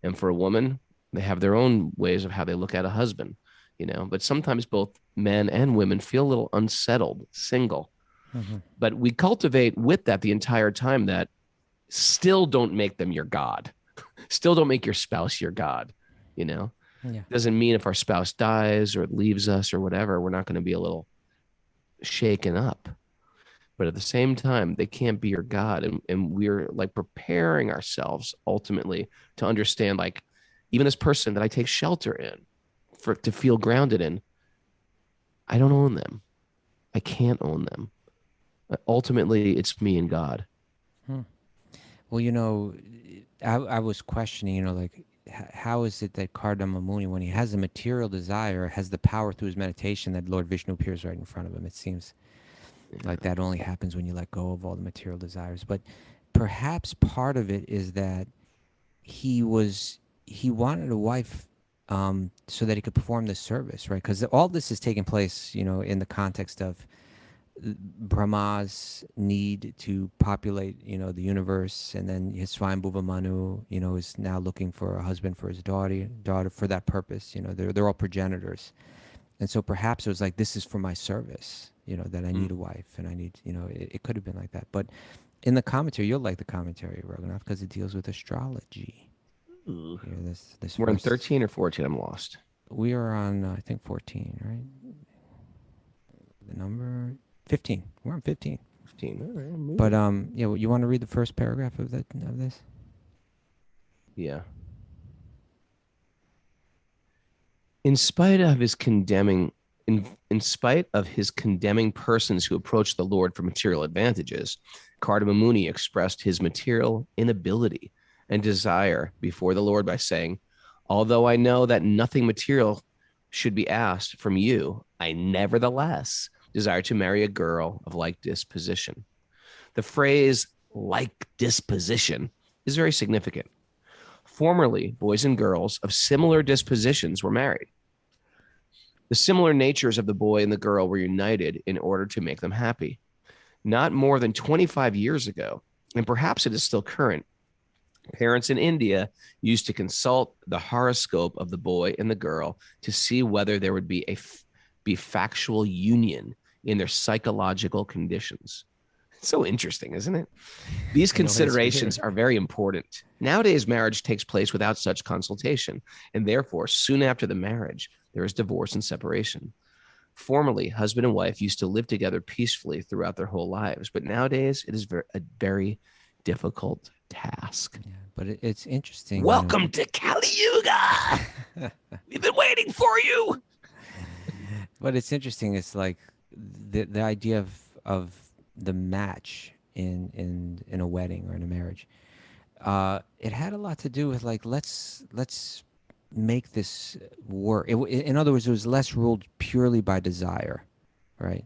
And for a woman, they have their own ways of how they look at a husband, but sometimes both men and women feel a little unsettled, single. Mm-hmm. But we cultivate with that the entire time that still don't make them your God. Still don't make your spouse your God, Yeah. Doesn't mean if our spouse dies or leaves us or whatever, we're not going to be a little shaken up. But at the same time, they can't be your God. And we're like preparing ourselves ultimately to understand, like, even this person that I take shelter in to feel grounded in, I don't own them. I can't own them. Ultimately, it's me and God. Well, I was questioning, like, how is it that Kardama Muni, when he has a material desire, has the power through his meditation that Lord Vishnu appears right in front of him? It seems like that only happens when you let go of all the material desires. But perhaps part of it is that he wanted a wife so that he could perform this service, right? Because all this is taking place, in the context of Brahma's need to populate, the universe, and then his Swayambhuva Manu, is now looking for a husband for his daughter for that purpose. They're all progenitors, and so perhaps it was like, this is for my service, that I need a wife, and I need, it could have been like that. But in the commentary, you'll like the commentary, Raghunath, because it deals with astrology. Here, this We're on 13 or 14. I'm lost. We are on, I think, 14, right? The number 15. We're on 15. 15. All right, but you want to read the first paragraph of this? Yeah. In spite of his condemning persons who approach the Lord for material advantages, Kardama Muni expressed his material inability and desire before the Lord by saying, Although I know that nothing material should be asked from you, I nevertheless desire to marry a girl of like disposition. The phrase like disposition is very significant. Formerly, boys and girls of similar dispositions were married. The similar natures of the boy and the girl were united in order to make them happy. Not more than 25 years ago, and perhaps it is still current, parents in India used to consult the horoscope of the boy and the girl to see whether there would be be factual union in their psychological conditions. So interesting, isn't it? These considerations are very important. Nowadays, marriage takes place without such consultation, and therefore, soon after the marriage, there is divorce and separation. Formerly, husband and wife used to live together peacefully throughout their whole lives, but nowadays it is a very difficult task. Yeah, but it's interesting. Welcome to Kali Yuga. We've been waiting for you. But it's interesting. It's like the idea of the match in a wedding or in a marriage. It had a lot to do with like let's make this work. In other words, it was less ruled purely by desire, right?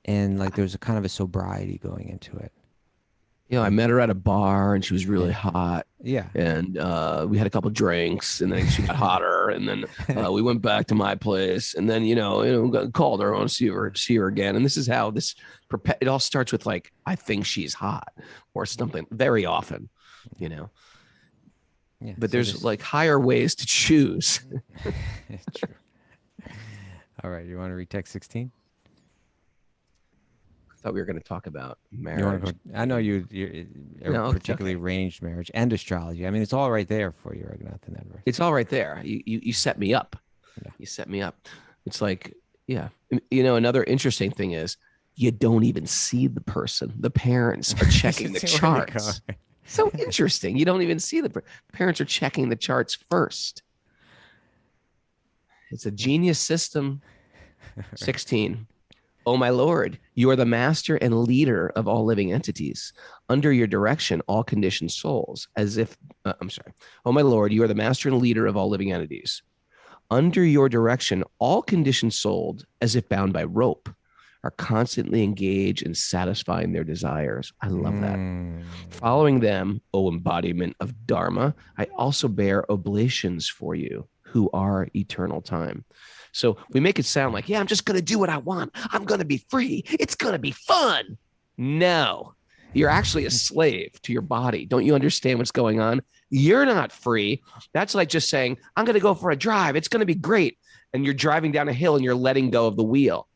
And like there was a kind of a sobriety going into it. You know, I met her at a bar and she was really hot. Yeah. And we had a couple drinks and then she got hotter. And then we went back to my place and then, called her on see her again. And this is how it all starts with like, I think she's hot or something very often, Yeah, but so there's like higher ways to choose. True. All right. You want to read text 16? Thought we were going to talk about marriage. I know you're particularly arranged marriage and astrology. I mean, it's all right there for you, Raghunath, in that verse. It's all right there. You set me up. Yeah. You set me up. It's like, yeah. Another interesting thing is you don't even see the person. The parents are checking the charts. So interesting. You don't even see the parents are checking the charts first. It's a genius system. 16. Oh, my Lord, you are the master and leader of all living entities. Under your direction, all conditioned souls, Oh, my Lord, you are the master and leader of all living entities. Under your direction, all conditioned souls, as if bound by rope, are constantly engaged in satisfying their desires. I love that. Following them, O embodiment of Dharma, I also bear oblations for you, who are eternal time. So we make it sound like, yeah, I'm just going to do what I want. I'm going to be free. It's going to be fun. No, you're actually a slave to your body. Don't you understand what's going on? You're not free. That's like just saying, I'm going to go for a drive. It's going to be great. And you're driving down a hill and you're letting go of the wheel.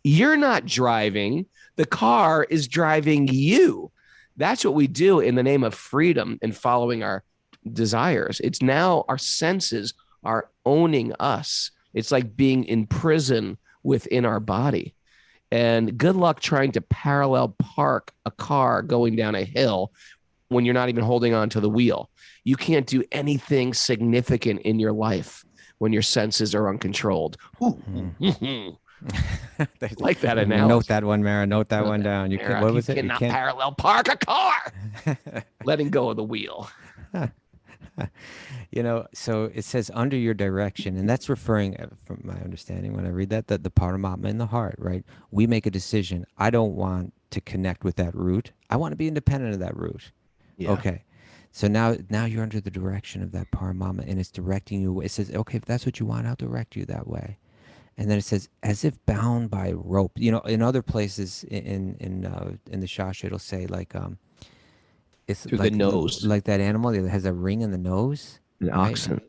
You're not driving. The car is driving you. That's what we do in the name of freedom and following our desires. It's now our senses are owning us. It's like being in prison within our body. And good luck trying to parallel park a car going down a hill when you're not even holding on to the wheel. You can't do anything significant in your life when your senses are uncontrolled. Like that analogy. Note that one, Mara. Note that one down. What was it? You cannot parallel park a car. Letting go of the wheel. So it says under your direction, and that's referring, from my understanding, when I read that the Paramatma in the heart, right? We make a decision. I don't want to connect with that root. I want to be independent of that root. Yeah. Okay. So now you're under the direction of that Paramatma, and it's directing you. It says, okay, if that's what you want, I'll direct you that way. And then it says, as if bound by rope. In other places in the Shastra, it'll say like, it's through like the nose, like that animal that has a ring in the nose. An oxen,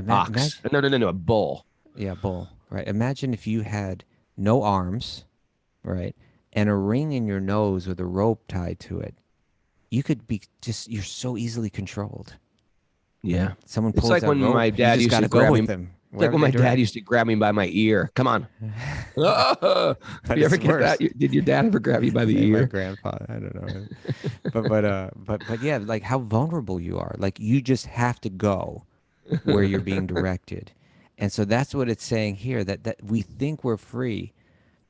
ox. No, a bull. Yeah, bull. Right. Imagine if you had no arms, right, and a ring in your nose with a rope tied to it. You could be you're so easily controlled. Yeah. Right? Someone pulls it's like when rope, my dad used to grab me. It's like when my dad used to grab me by my ear. Come on. Did you ever get that? Did your dad ever grab you by the ear? My grandpa. I don't know. but yeah, like how vulnerable you are. Like you just have to go where you're being directed. And so that's what it's saying here, that we think we're free,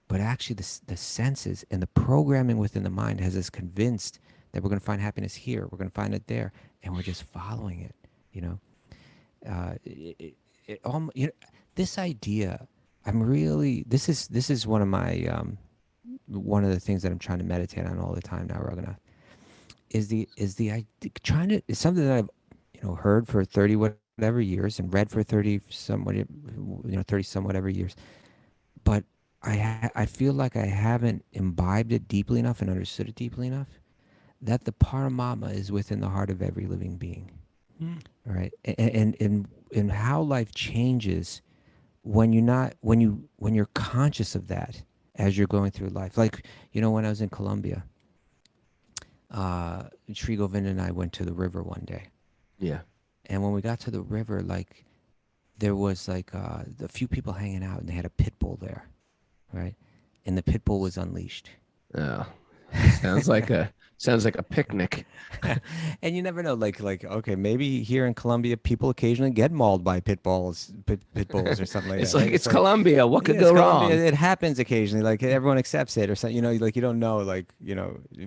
but actually the senses and the programming within the mind has us convinced that we're going to find happiness here, we're going to find it there, and we're just following it, You know, this idea, I'm really, this is one of my, one of the things that I'm trying to meditate on all the time now, Raghunath, is the idea, trying to, it's something that I've, you know, heard for 30 whatever years and read for 30 some, 30 some whatever years. But I feel like I haven't imbibed it deeply enough and understood it deeply enough that the Paramatma is within the heart of every living being. Right. And how life changes when you're not, when you're conscious of that as you're going through life. Like, you know, when I was in Colombia, Sri Govind and I went to the river one day. Yeah. And when we got to the river, like, there was like a few people hanging out, and they had a pit bull there, right? And the pit bull was unleashed. Oh, sounds like a picnic. And you never know, like okay, maybe here in Colombia, people occasionally get mauled by pit bulls or something like It's that. like right? it's Colombia. What could Yeah, go it's Colombia. wrong? It happens occasionally. Like everyone accepts it, or something. You know, like you don't know, like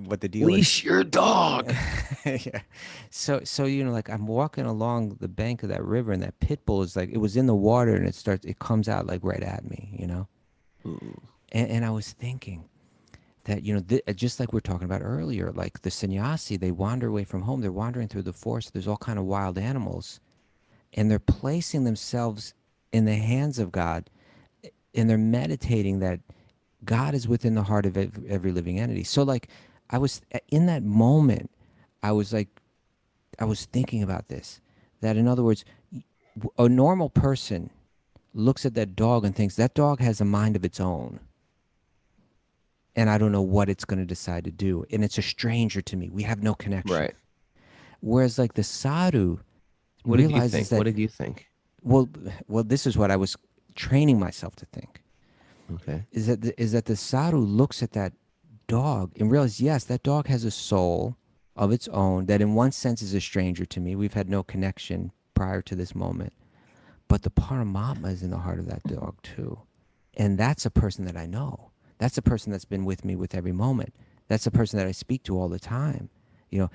what the deal is. Leash your dog. Yeah. So you know, like I'm walking along the bank of that river, and that pit bull is like, it was in the water, and it comes out like right at me, you know. And I was thinking that, you know, just like we are talking about earlier, like the sannyasi, they wander away from home. They're wandering through the forest. There's all kind of wild animals, and they're placing themselves in the hands of God, and they're meditating that God is within the heart of every living entity. So like, I was in that moment, I was like, I was thinking about this, that in other words, a normal person looks at that dog and thinks that dog has a mind of its own, and I don't know what it's going to decide to do, and it's a stranger to me. We have no connection. Right. Whereas like the sadhu What did you realizes think? that, What did you think? well, this is what I was training myself to think. Okay. Is that the sadhu looks at that dog and realizes, yes, that dog has a soul of its own that in one sense is a stranger to me. We've had no connection prior to this moment. But the Paramatma is in the heart of that dog too. And that's a person that I know. That's a person that's been with me with every moment. That's a person that I speak to all the time. You know,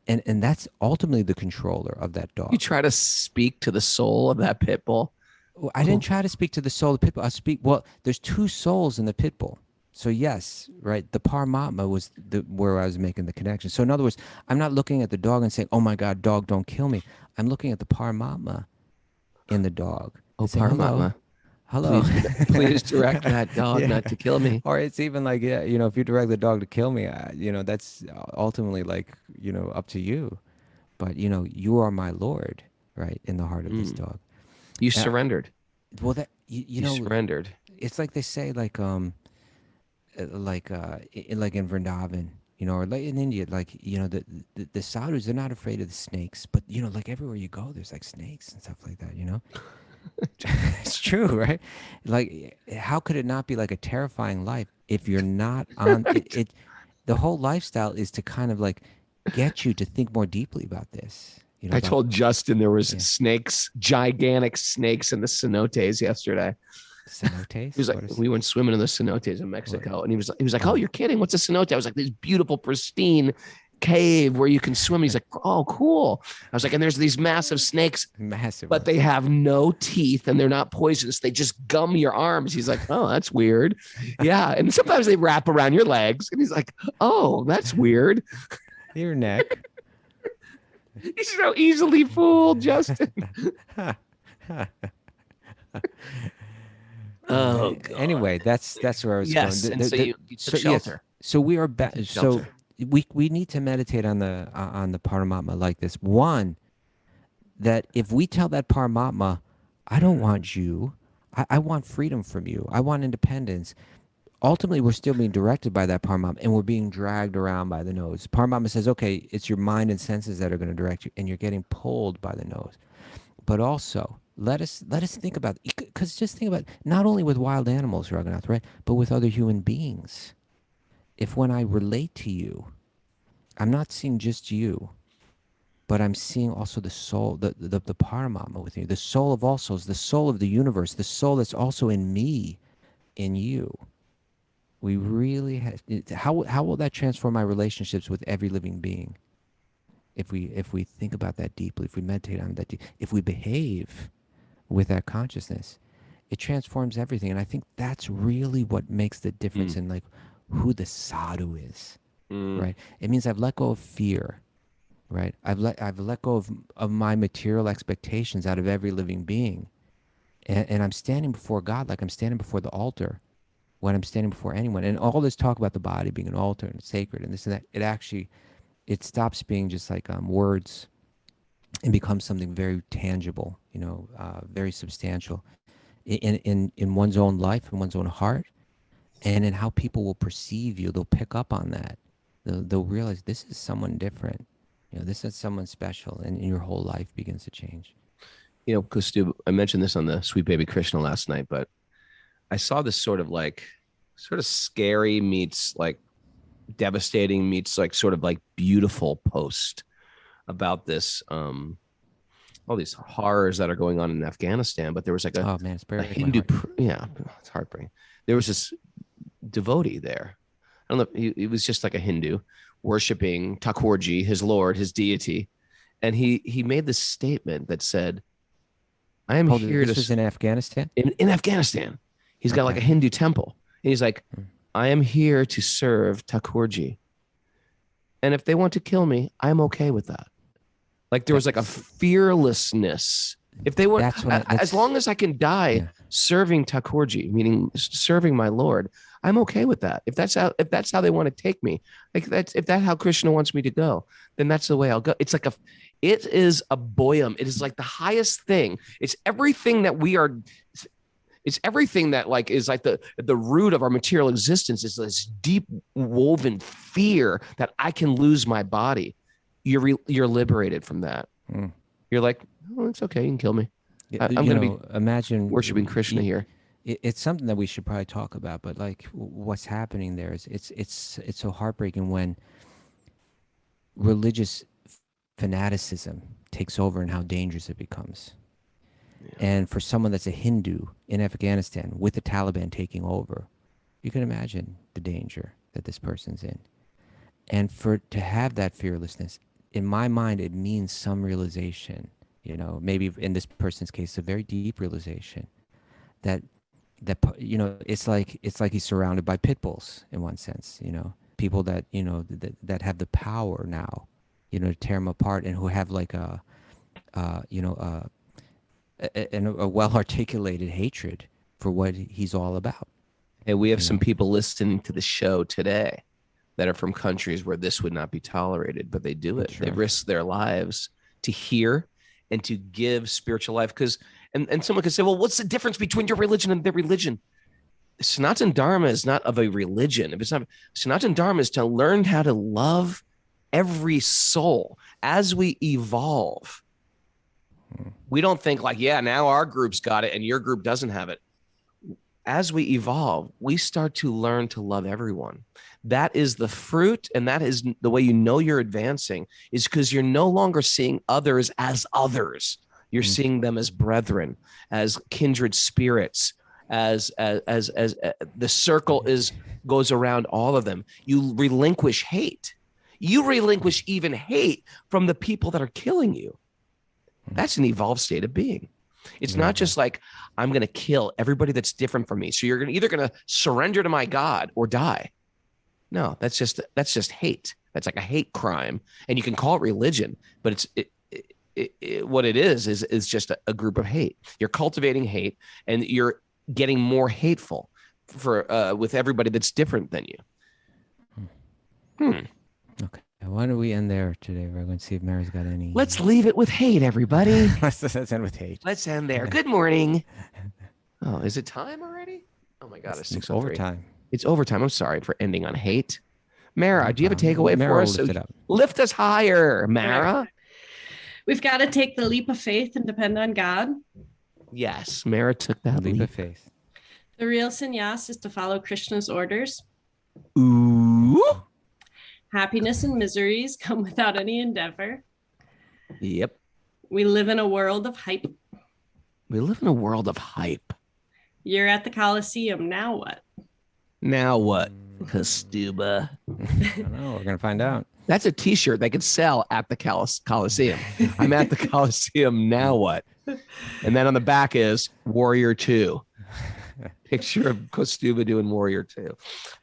and that's ultimately the controller of that dog. You try to speak to the soul of that pit bull. Well, I didn't try to speak to the soul of the pit bull. Well, there's two souls in the pit bull. So yes, right, the Paramatma was where I was making the connection. So in other words, I'm not looking at the dog and saying, oh my God, dog, don't kill me. I'm looking at the Paramatma in the dog. Oh, Saying, Paramatma. Hello. Please direct that dog not to kill me. Or it's even like, yeah, you know, if you direct the dog to kill me, you know, that's ultimately like, you know, up to you. But, you know, you are my Lord, right, in the heart of this dog. You surrendered. Well, that, you know, surrendered. it's like they say, like in Vrindavan, you know, or like in India, like, you know, the sadhus, they're not afraid of the snakes, but, you know, like everywhere you go, there's like snakes and stuff like that, you know. It's true, right? Like, how could it not be like a terrifying life if you're not on it? The whole lifestyle is to kind of like get you to think more deeply about this. You know, I told Justin there was snakes, gigantic snakes in the cenotes yesterday. Cenotes? He was like, we went swimming in the cenotes in Mexico, and he was like, oh, you're kidding? What's a cenote? I was like, this beautiful, pristine cave where you can swim. He's like, oh, cool. I was like, and there's these massive snakes, but they have no teeth and they're not poisonous. They just gum your arms. He's like, oh, that's weird. Yeah, and sometimes they wrap around your legs, and he's like, oh, that's weird. Your neck. He's so easily fooled, Justin. Oh, God. Anyway, that's where I was going. And so you took shelter. So we are back. So we need to meditate on the Paramatma like this. One, that if we tell that Paramatma, I don't want you, I want freedom from you, I want independence. Ultimately, we're still being directed by that Paramatma, and we're being dragged around by the nose. Paramatma says, okay, it's your mind and senses that are going to direct you, and you're getting pulled by the nose. But also, let us think about, because just think about, not only with wild animals, Raghunath, right, but with other human beings. If when I relate to you, I'm not seeing just you, but I'm seeing also the soul, the Paramatma with you, the soul of all souls, the soul of the universe, the soul that's also in me, in you. We really have, how will that transform my relationships with every living being? if we think about that deeply, if we meditate on that, if we behave with that consciousness, it transforms everything. And I think that's really what makes the difference in like who the sadhu is, right? It means I've let go of fear, right? I've let go of my material expectations out of every living being. And I'm standing before God like I'm standing before the altar when I'm standing before anyone. And all this talk about the body being an altar and sacred and this and that, it stops being just like words and becomes something very tangible, very substantial in one's own life, in one's own heart, and in how people will perceive you. They'll pick up on that. They'll realize this is someone different. This is someone special, and your whole life begins to change. Kaustubha, I mentioned this on the Sweet Baby Krishna last night, but I saw this sort of scary meets like devastating meets like sort of like beautiful post about this, all these horrors that are going on in Afghanistan. But there was like a Hindu, it's heartbreaking. There was this devotee there. I don't know. He was just like a Hindu worshiping Thakurji, his Lord, his deity. And he made this statement that said, I am here This was in Afghanistan? In Afghanistan. He's got like a Hindu temple. And he's like, I am here to serve Thakurji. And if they want to kill me, I'm okay with that. Like there was like a fearlessness. If they want, as long as I can die serving Thakurji, meaning serving my Lord, I'm okay with that. If that's how they want to take me, like if that's how Krishna wants me to go, then that's the way I'll go. It is a boyum. It is like the highest thing. It's everything that we are. It's everything that like is like the root of our material existence is this deep woven fear that I can lose my body. You're liberated from that. You're like, oh, it's okay. You can kill me. I'm going to be imagine worshiping Krishna here. It's something that we should probably talk about, but like what's happening there is it's so heartbreaking when religious fanaticism takes over and how dangerous it becomes. Yeah. And for someone that's a Hindu in Afghanistan with the Taliban taking over, you can imagine the danger that this person's in. And to have that fearlessness, in my mind, it means some realization, maybe in this person's case, a very deep realization that it's like he's surrounded by pit bulls in one sense, people that, that have the power now, to tear him apart and who have like a well-articulated hatred for what he's all about. And we have some people listening to the show today that are from countries where this would not be tolerated, but they do it. Sure. They risk their lives to hear and to give spiritual life. And someone could say, well, what's the difference between your religion and their religion? Sanatana Dharma is not of a religion. If it's not, Sanatana Dharma is to learn how to love every soul as we evolve. We don't think like, now our group's got it and your group doesn't have it. As we evolve, we start to learn to love everyone. That is the fruit, and that is the way you're advancing, is because you're no longer seeing others as others. You're seeing them as brethren, as kindred spirits, as the circle goes around all of them. You relinquish hate. You relinquish even hate from the people that are killing you. That's an evolved state of being. It's not just like, I'm going to kill everybody that's different from me. So you're either going to surrender to my God or die. No, that's just hate. That's like a hate crime. And you can call it religion, but what it is just a group of hate. You're cultivating hate and you're getting more hateful with everybody that's different than you. Okay. Why don't we end there today? We're going to see if Mary's got any. Let's leave it with hate, everybody. Let's end with hate. Let's end there. Good morning. Oh, is it time already? Oh my God, it's 6:03. Overtime. It's overtime. I'm sorry for ending on hate. Mara, do you have a takeaway for us? Lift it up. Lift us higher, Mara. We've got to take the leap of faith and depend on God. Yes, Mara took that leap of faith. The real sannyas is to follow Krishna's orders. Ooh. Happiness and miseries come without any endeavor. Yep. We live in a world of hype. We live in a world of hype. You're at the Coliseum. Now what? Now what, Kaustubha? I don't know. We're going to find out. That's a T-shirt they could sell at the Coliseum. I'm at the Coliseum, now what? And then on the back is Warrior 2. Picture of Kaustubha doing Warrior 2.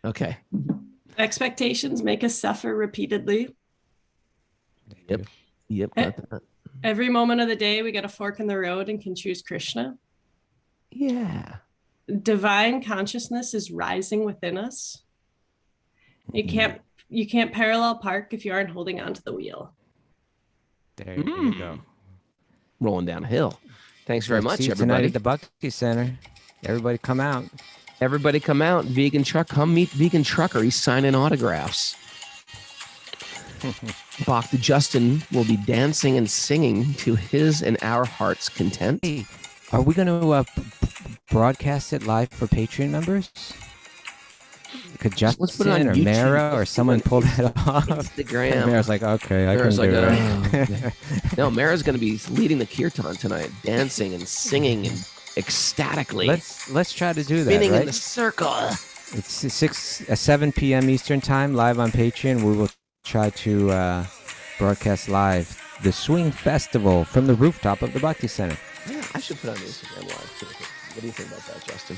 Okay. Expectations make us suffer repeatedly. Yep. Got that. Every moment of the day, we get a fork in the road and can choose Krishna. Yeah. Divine consciousness is rising within us. You can't parallel park if you aren't holding onto the wheel. There you go. Rolling down a hill. Thanks very much, See you everybody. tonight at the Bhakti Center. Everybody come out. Everybody come out. Vegan Truck. Come meet Vegan Trucker. He's signing autographs. Bhakti Justin will be dancing and singing to his and our heart's content. Hey, are we going to broadcast it live for Patreon members? Could Justin put it on or YouTube. Mara or someone pull that off? Instagram. And Mara's like, okay, Mara's I can like, do it. No, Mara's going to be leading the kirtan tonight, dancing and singing and ecstatically. Let's try to do that, spinning right? in the circle. It's 7 p.m. Eastern time, live on Patreon. We will try to broadcast live the Swing Festival from the rooftop of the Bhakti Center. Yeah, I should put on Instagram live too. What do you think about that, Justin?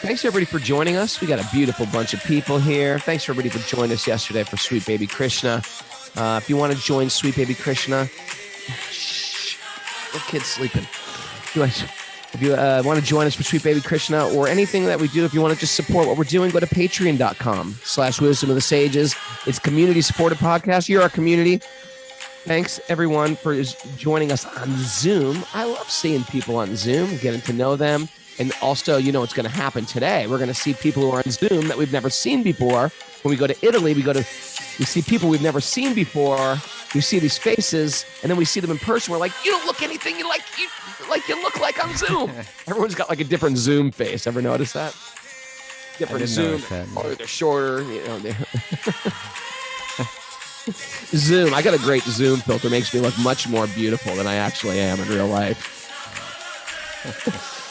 Thanks everybody for joining us. We got a beautiful bunch of people here. Thanks everybody for joining us yesterday for Sweet Baby Krishna. If you want to join Sweet Baby Krishna, shh, the kid's sleeping. If you want to join us for Sweet Baby Krishna or anything that we do, if you want to just support what we're doing, go to patreon.com/wisdom of the sages. It's community supported podcast. You're our community. Thanks everyone for joining us on Zoom. I love seeing people on Zoom, getting to know them. And also, you know what's going to happen today. We're going to see people who are on Zoom that we've never seen before. When we go to Italy, we see people we've never seen before. We see these faces, and then we see them in person. We're like, you don't look anything you look like on Zoom. Everyone's got like a different Zoom face. Ever notice that? Different Zoom. Or they're shorter. You know, Zoom. I got a great Zoom filter. Makes me look much more beautiful than I actually am in real life.